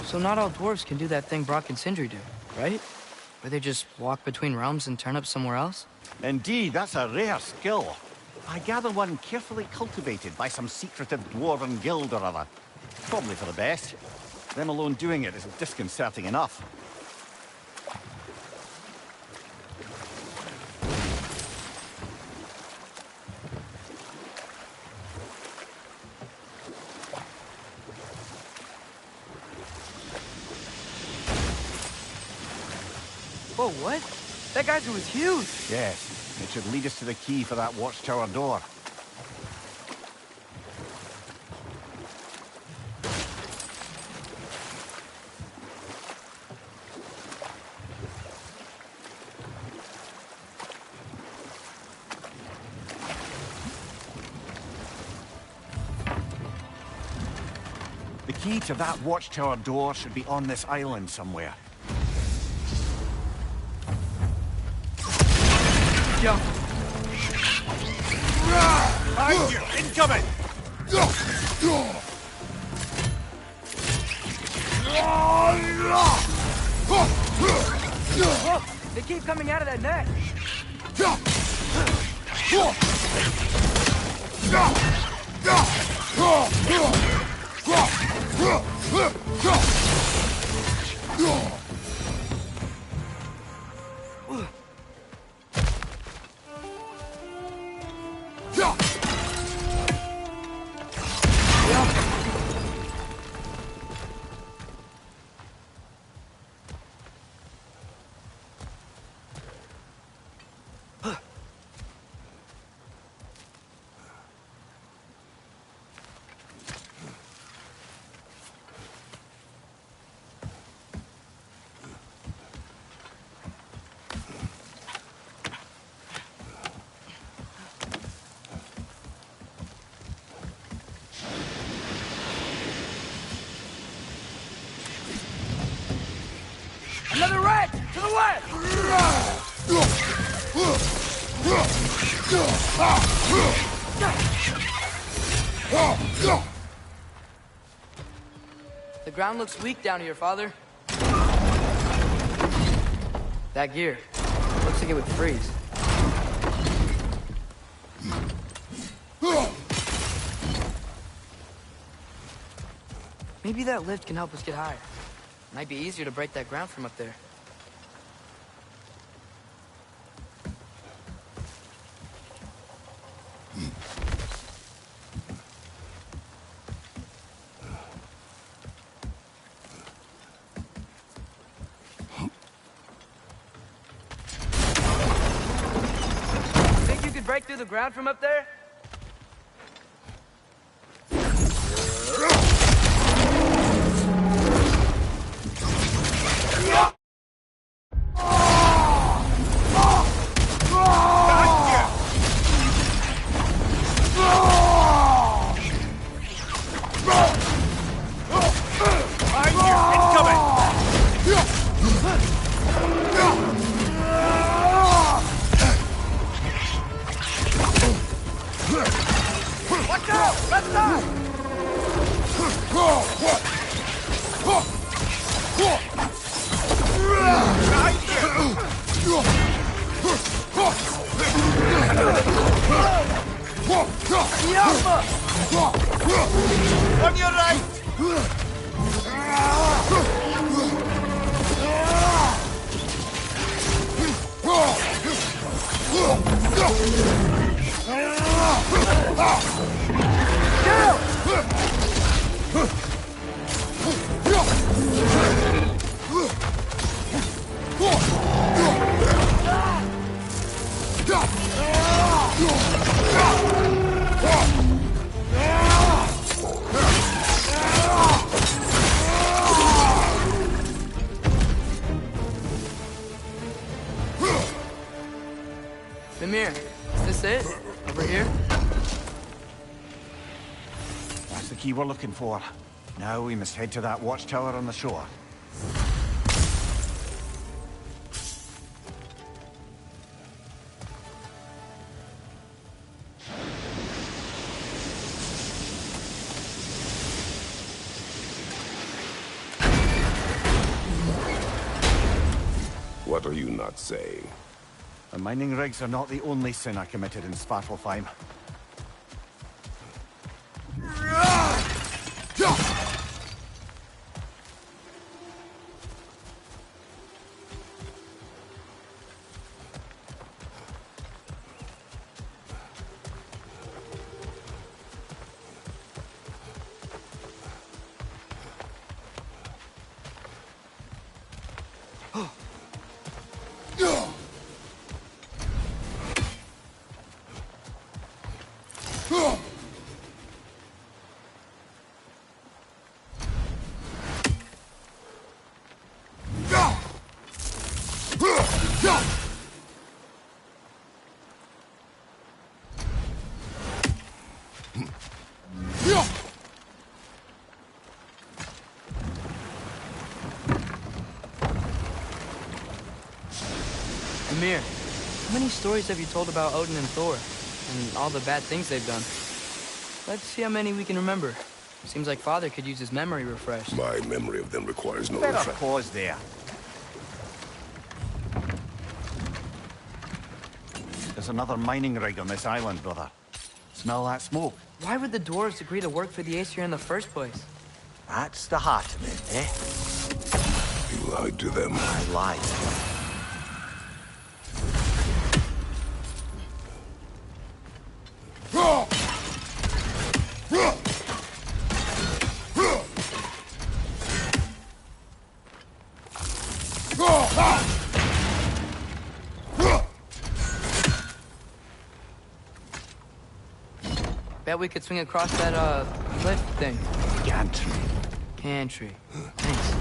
So not all dwarves can do that thing Brock and Sindri do, right? Where they just walk between realms and turn up somewhere else? Indeed, that's a rare skill. I gather one carefully cultivated by some secretive dwarven guild or other. Probably for the best. Them alone doing it is disconcerting enough. Whoa, what? That geyser was huge! Yes, it should lead us to the key for that watchtower door. The key to that watchtower door should be on this island somewhere. Jump! Behind you! Incoming! Look! They keep coming out of that net! Another rat! To the left! The ground looks weak down here, Father. That gear. Looks like it would freeze. Maybe that lift can help us get higher. Might be easier to break that ground from up there. break through the ground from up there? On your right! Mimir, is this it? Over here? That's the key we're looking for. Now we must head to that watchtower on the shore. What are you not saying? The mining rigs are not the only sin I committed in Svartalfheim. Mimir, how many stories have you told about Odin and Thor, and all the bad things they've done? Let's see how many we can remember. Seems like Father could use his memory refreshed. My memory of them requires no Better refresh. pause there. There's another mining rig on this island, brother. Smell that smoke? Why would the dwarves agree to work for the Aesir in the first place? That's the heart of it, eh? You lied to them. I lied. Bet we could swing across that, cliff thing. Gantry. Gantry. Thanks.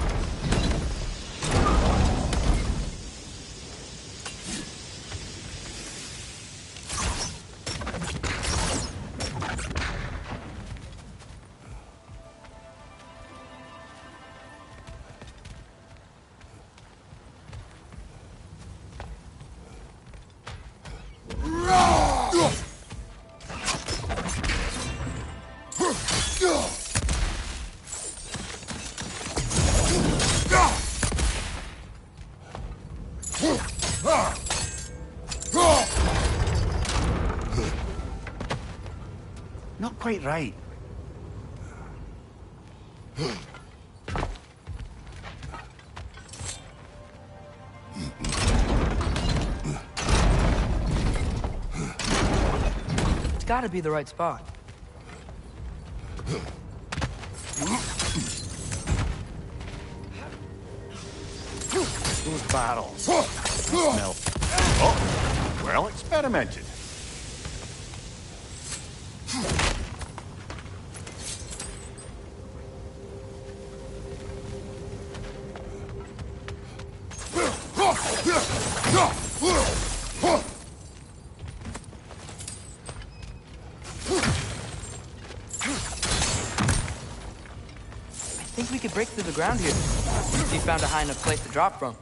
Not quite right. It's gotta be the right spot. Those barrels. Smell. Oh, well experimented. think we could break through the ground here? If you found a high enough place to drop from.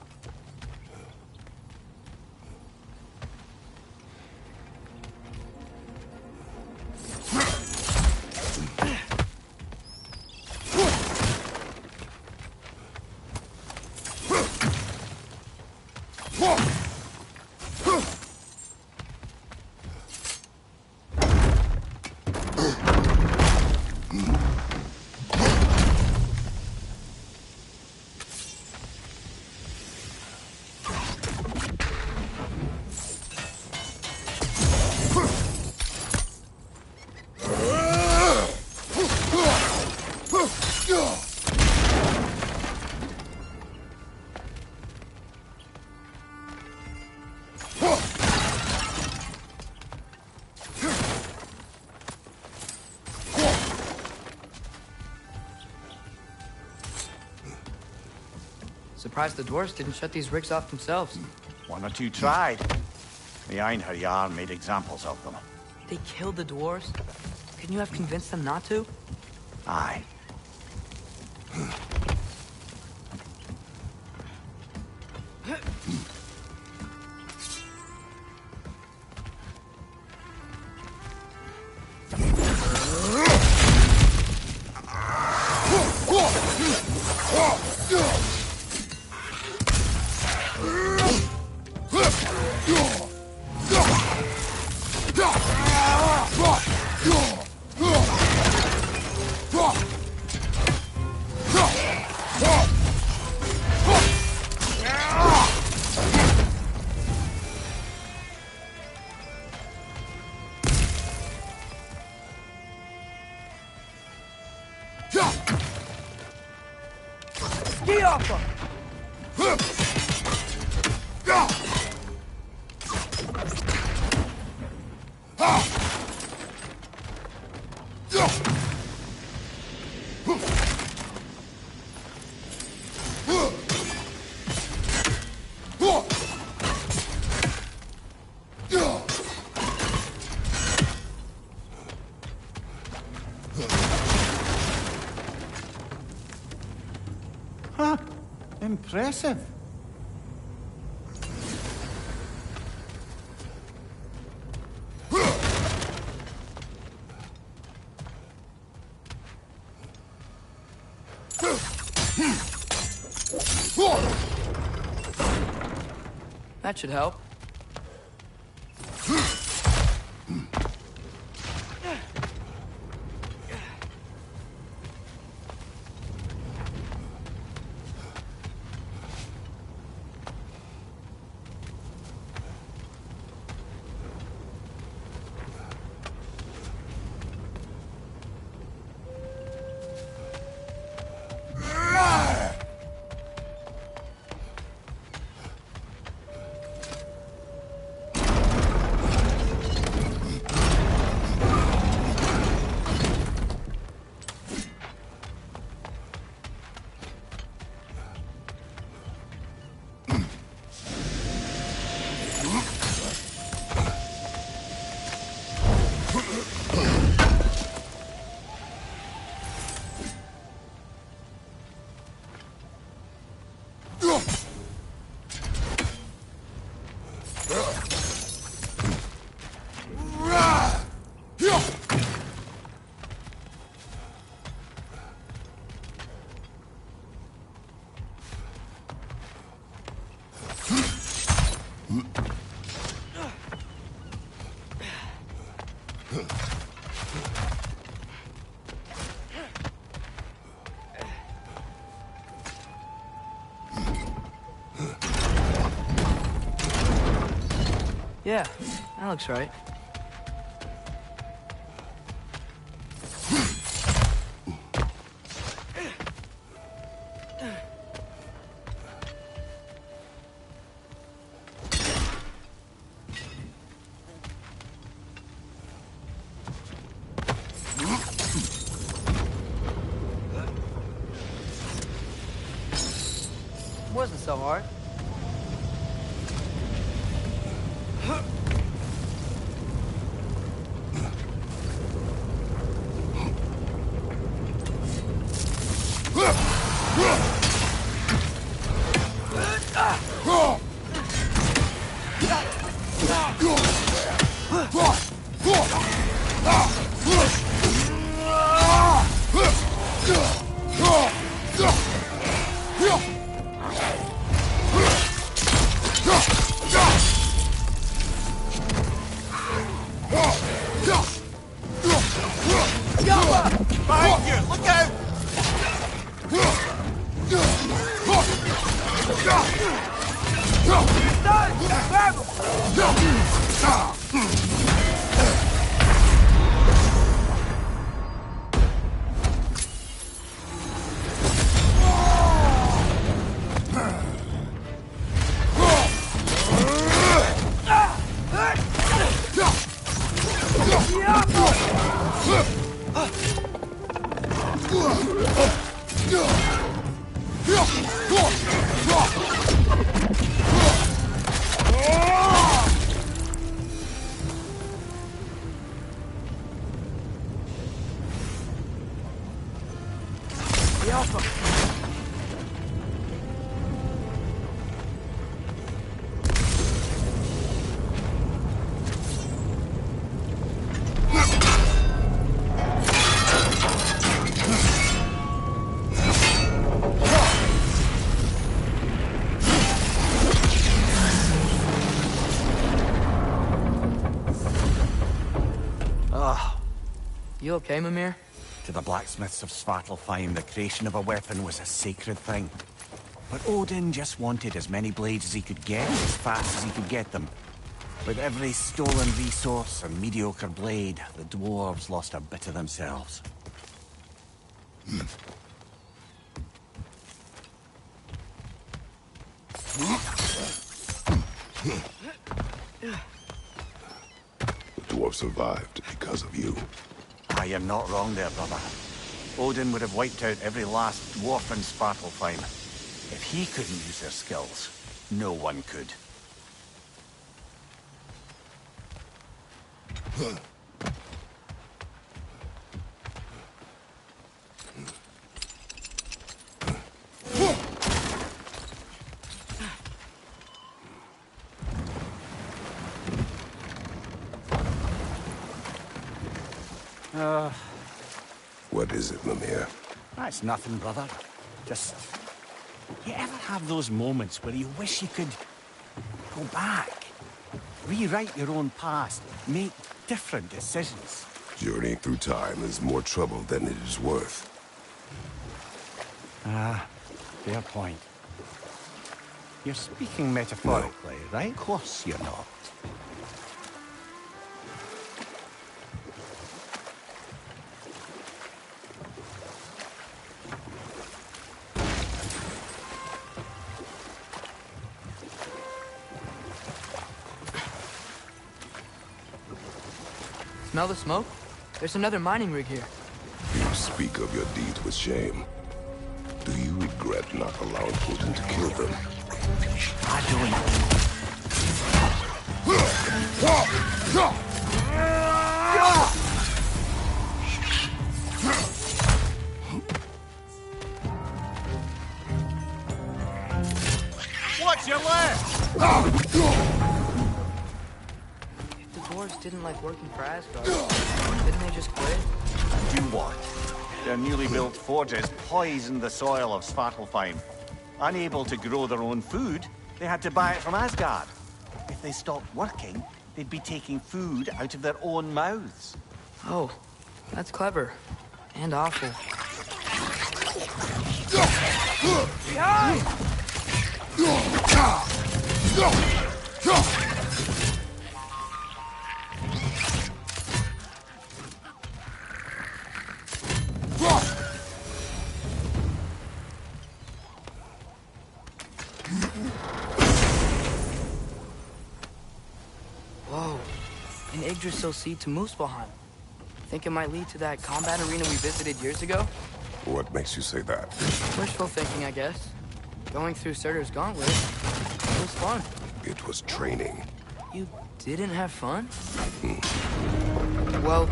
Surprised the dwarves didn't shut these rigs off themselves. One or two tried. The Einherjar made examples of them. They killed the dwarves? Couldn't you have convinced them not to? Aye. Ski off them! Huh. Impressive. That should help. Yeah, that looks right. Wasn't so hard. Alpha! You okay, Mimir? To the blacksmiths of Svartalfheim, the creation of a weapon was a sacred thing. But Odin just wanted as many blades as he could get, as fast as he could get them. With every stolen resource and mediocre blade, the dwarves lost a bit of themselves. The dwarf survived because of you. Ah, you're not wrong there, brother. Odin would have wiped out every last dwarf in Svartalfheim. If he couldn't use their skills, no one could. What is it, Mimir? That's nothing, brother. Just... You ever have those moments where you wish you could go back? Rewrite your own past, make different decisions? Journeying through time is more trouble than it is worth. Ah, fair point. You're speaking metaphorically, right? Of course you're not. Smell the smoke? There's another mining rig here. You speak of your deeds with shame. Do you regret not allowing Odin to kill them? I don't. What's your left? If the dwarves didn't like working for Asgard, didn't they just quit? Do what? Their newly built forges poisoned the soil of Svartalfheim. Unable to grow their own food, they had to buy it from Asgard. If they stopped working, they'd be taking food out of their own mouths. Oh, that's clever. And awful. Whoa, an Yggdrasil seed to Muspelheim. Think it might lead to that combat arena we visited years ago? What makes you say that? Wishful thinking, I guess. Going through Surtur's gauntlet, it was fun. It was training. You didn't have fun? Well,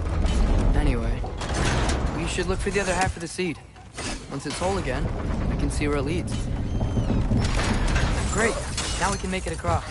anyway, we should look for the other half of the seed. Once it's whole again, we can see where it leads. Great, now we can make it across.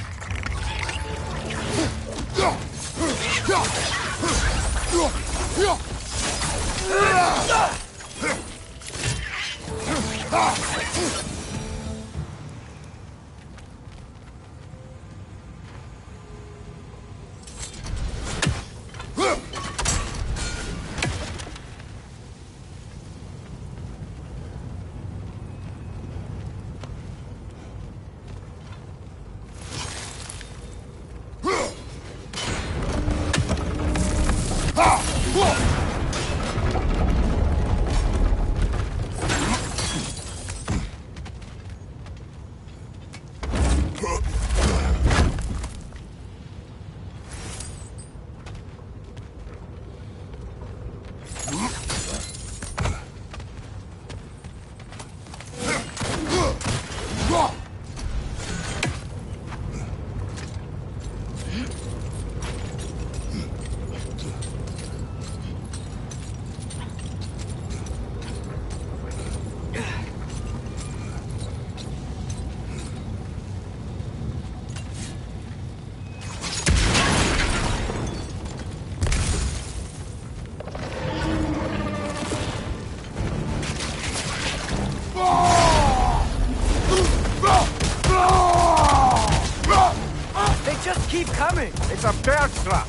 a bird trap,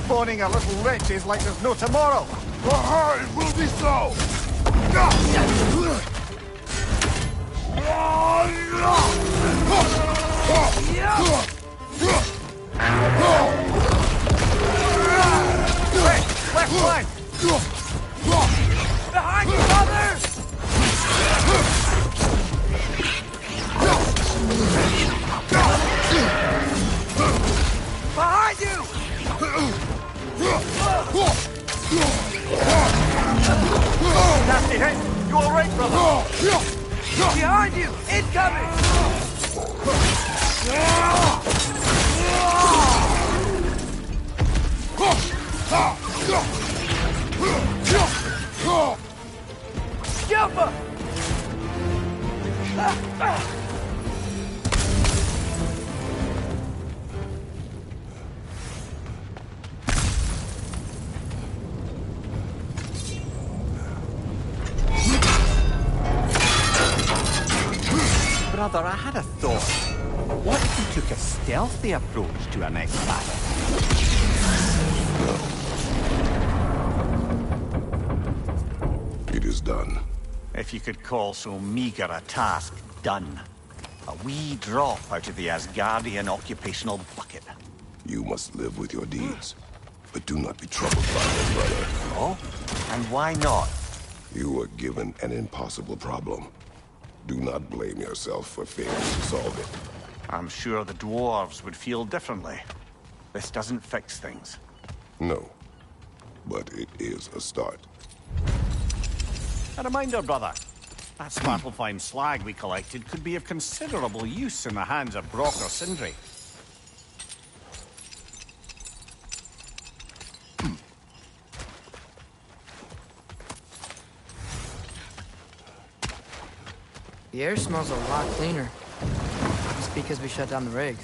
spawning a little wretches like there's no tomorrow. For her, it will be so! Hey, left flank! Behind you, mother! Behind you! Nasty hit! You alright, brother? Behind you! Incoming! Jumper! Brother, I had a thought. What if you took a stealthy approach to our next battle? It is done. If you could call so meager a task done. A wee drop out of the Asgardian occupational bucket. You must live with your deeds. But do not be troubled by them, brother. Oh? And why not? You were given an impossible problem. Do not blame yourself for failing to solve it. I'm sure the dwarves would feel differently. This doesn't fix things. No. But it is a start. A reminder, brother. That Svartalfheim slag we collected could be of considerable use in the hands of Brock or Sindri. The air smells a lot cleaner. Just because we shut down the rigs.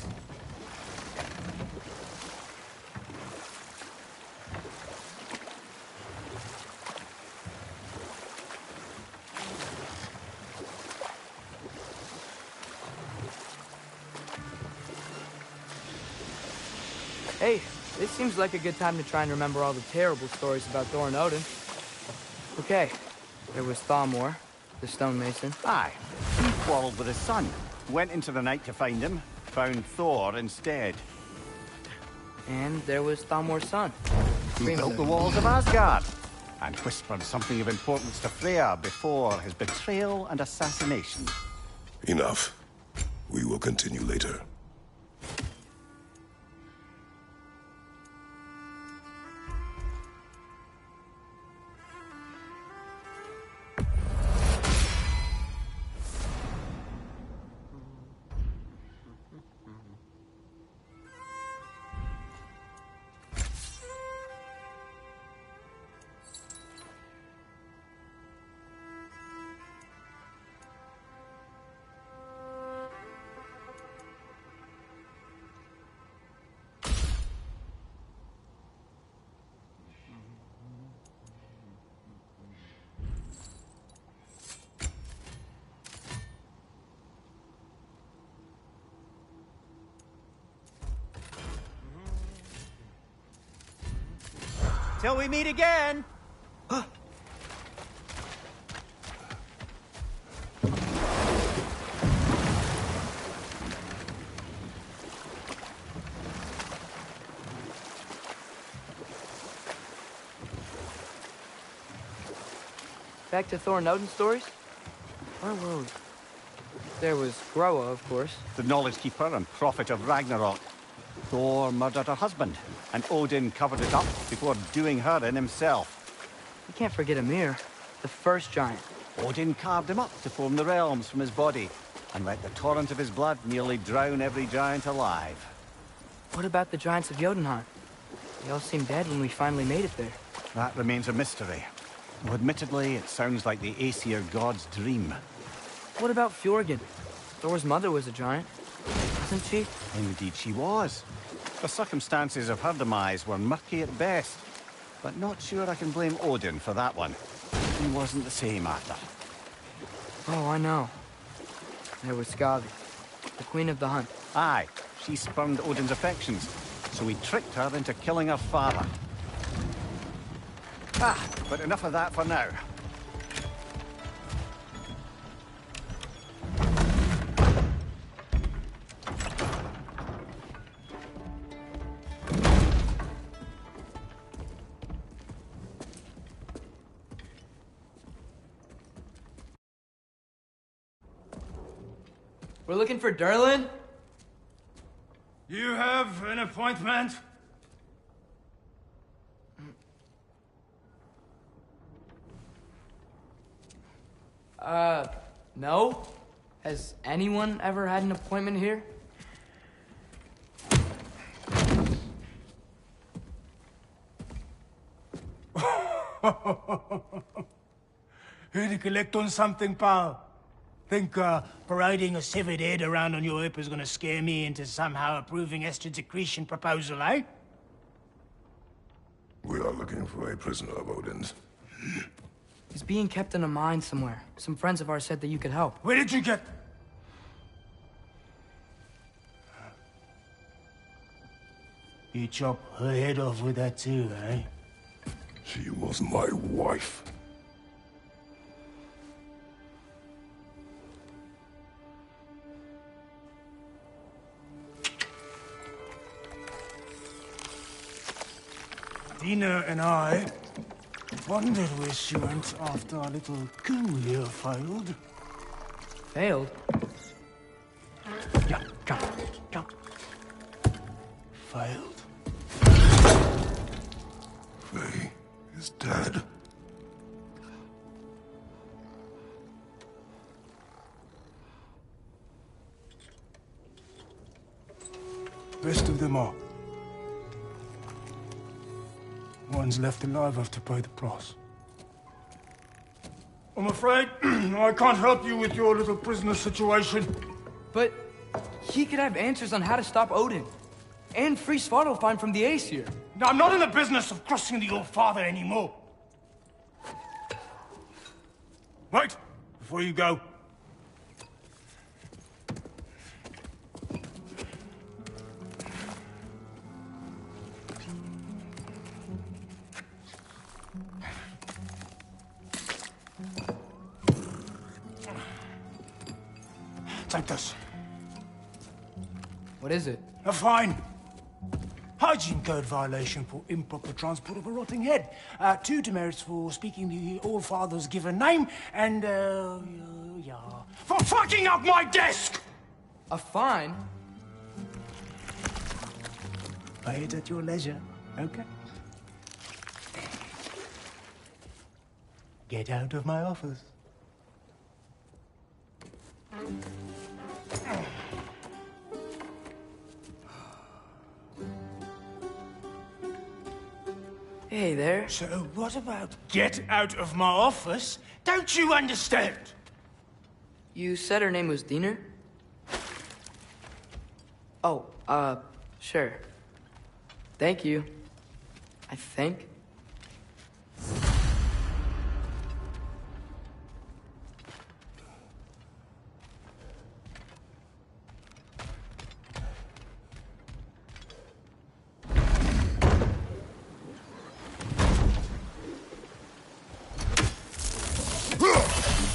Hey, this seems like a good time to try and remember all the terrible stories about Thor and Odin. Okay, there was Thalmor, the stonemason. Aye. He quarreled with his son. Went into the night to find him. Found Thor instead. And there was Thalmor's son. He built the walls of Asgard. And whispered something of importance to Freya before his betrayal and assassination. Enough. We will continue later. Till we meet again! Back to Thor and Odin stories? Where were we? There was Groa, of course. The Knowledge Keeper and Prophet of Ragnarok. Thor murdered her husband, and Odin covered it up before doing her in himself. You can't forget Ymir, the first giant. Odin carved him up to form the realms from his body, and let the torrent of his blood nearly drown every giant alive. What about the giants of Jotunheim? They all seemed dead when we finally made it there. That remains a mystery. Though admittedly, it sounds like the Aesir god's dream. What about Fjorgyn? Thor's mother was a giant, wasn't she? Indeed she was. The circumstances of her demise were murky at best, but not sure I can blame Odin for that one. He wasn't the same after. Oh, I know. There was Skavi, the queen of the hunt. Aye, she spurned Odin's affections. so he tricked her into killing her father. But enough of that for now. We're looking for Derlin? You have an appointment? No? Has anyone ever had an appointment here? Here to collect on something, pal? Think parading a severed head around on your hip is gonna scare me into somehow approving Esther's accretion proposal, eh? We are looking for a prisoner of Odin's. He's being kept in a mine somewhere. Some friends of ours said that you could help. Where did you get... You chop her head off with that too, eh? She was my wife. Dina and I wondered where she went after our little coup here failed. Failed? Yeah, jump, jump. Failed. Faye is dead. Rest of them are. One's left alive have to pay the price. I'm afraid I can't help you with your little prisoner situation. But he could have answers on how to stop Odin. And free Svartalfheim from the Aesir. I'm not in the business of crossing the old father anymore. Wait, before you go. Take this. What is it? A fine. Hygiene code violation for improper transport of a rotting head. 2 demerits for speaking the All-Father's given name, and, yeah. For fucking up my desk! A fine? Pay it at your leisure, okay? Get out of my office. Hey there. So what about get out of my office? Don't you understand? You said her name was Diener? Oh, sure. Thank you. I think.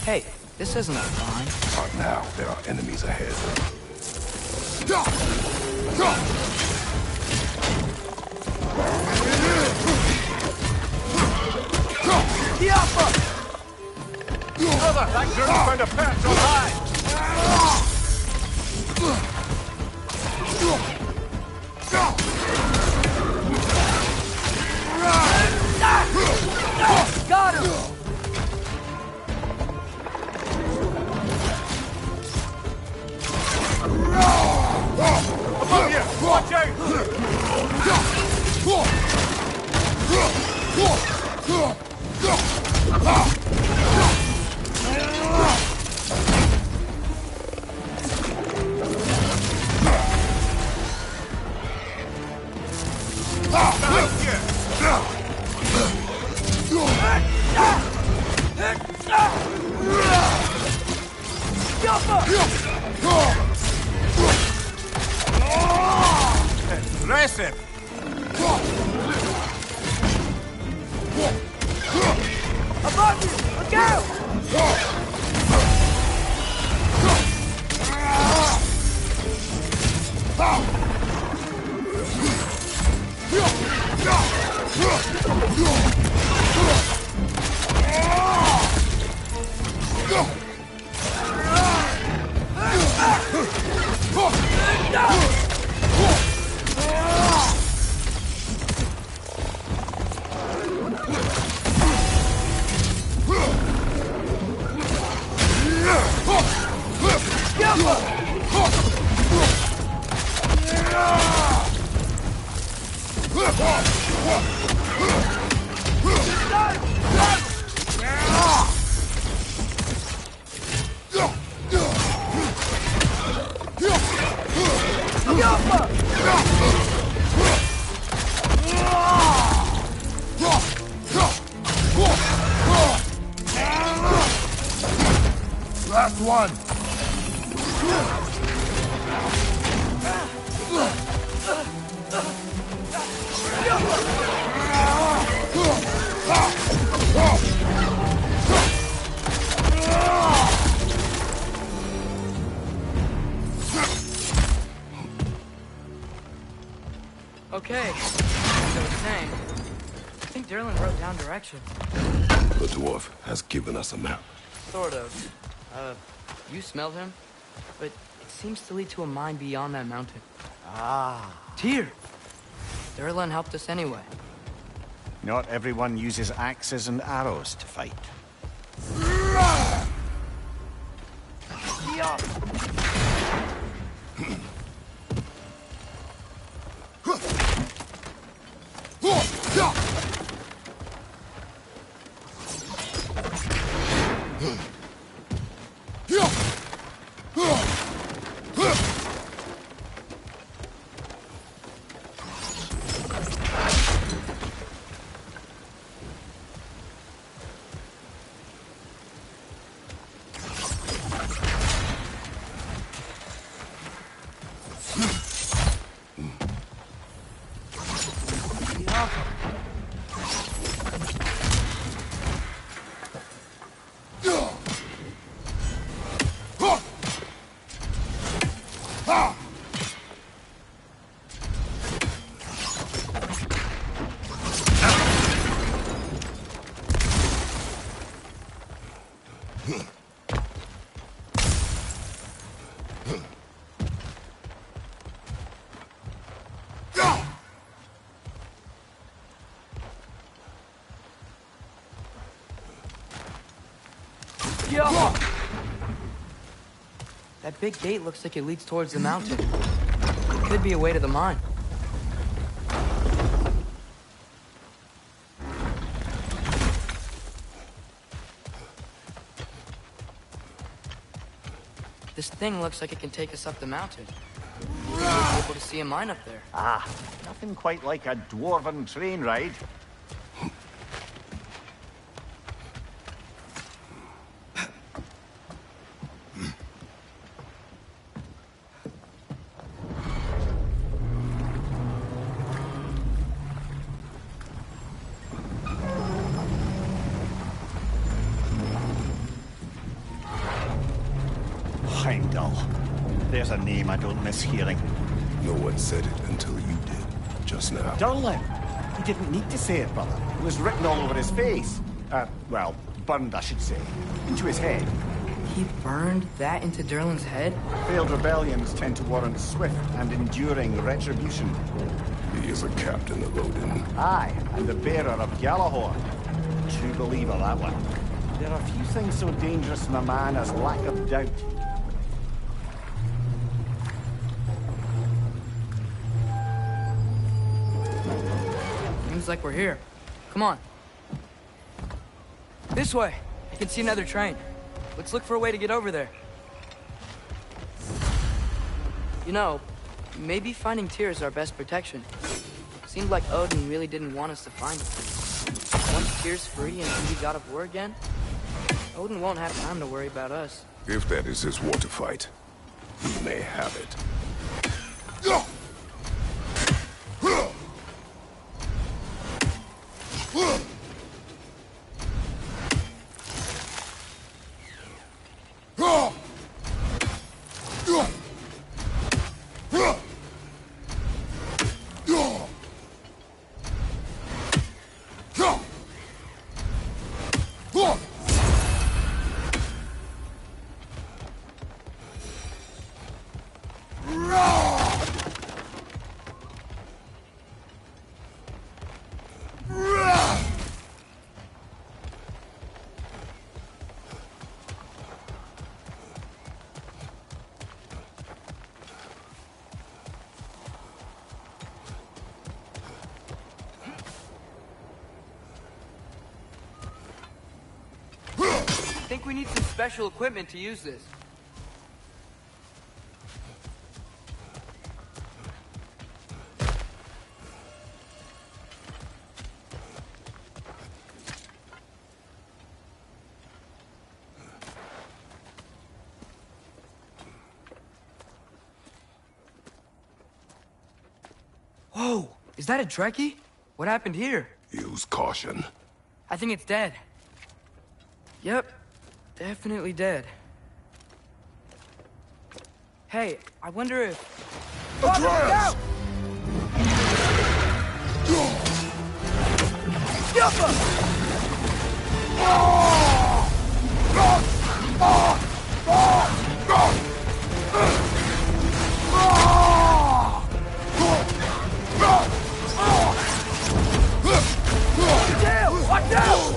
Hey, this isn't a fine. Not now. There are enemies ahead. Brother, that girl's found a perch on high! Got him! Above you! Watch Impressive! Last one. Okay, as I was saying, I think Derlin wrote down directions. The dwarf has given us a map. Sort of. You smelled him? But it seems to lead to a mine beyond that mountain. Ah. Tyr! Derlin helped us anyway. Not everyone uses axes and arrows to fight. That big gate looks like it leads towards the mountain. It could be a way to the mine. This thing looks like it can take us up the mountain. We'll be able to see a mine up there. Ah, nothing quite like a dwarven train ride. Heimdall. There's a name I don't miss hearing. No one said it until you did, just now. Durlin! He didn't need to say it, brother. It was written all over his face. Well, burned, I should say. Into his head. He burned that into Derlin's head? Failed rebellions tend to warrant swift and enduring retribution. He is a captain of Odin. Aye, and the bearer of Galahorn. True believer, that one. There are few things so dangerous in a man as lack of doubt. Seems like we're here. Come on. This way. I can see another train. Let's look for a way to get over there. You know, maybe finding Tyr is our best protection. Seemed like Odin really didn't want us to find him. Once Tyr's free and can be god of war again, Odin won't have time to worry about us. If that is his war to fight, he may have it. think we need some special equipment to use this. Whoa! Is that a Trekkie? What happened here? Use caution. I think it's dead. Yep. Definitely dead. Hey, I wonder if... Atreus! Watch out!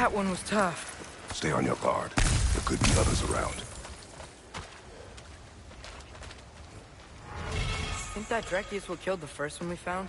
That one was tough. Stay on your guard. There could be others around. Think that Trekkie is what killed the first one we found?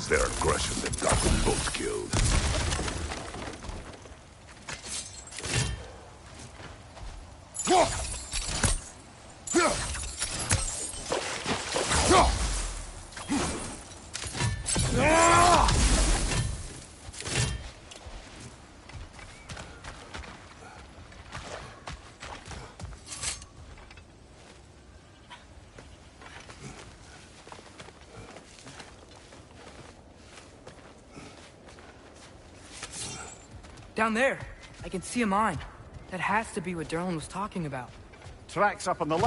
was their aggression that got them both killed. Down there, I can see a mine. That has to be what Derlin was talking about. Tracks up on the left.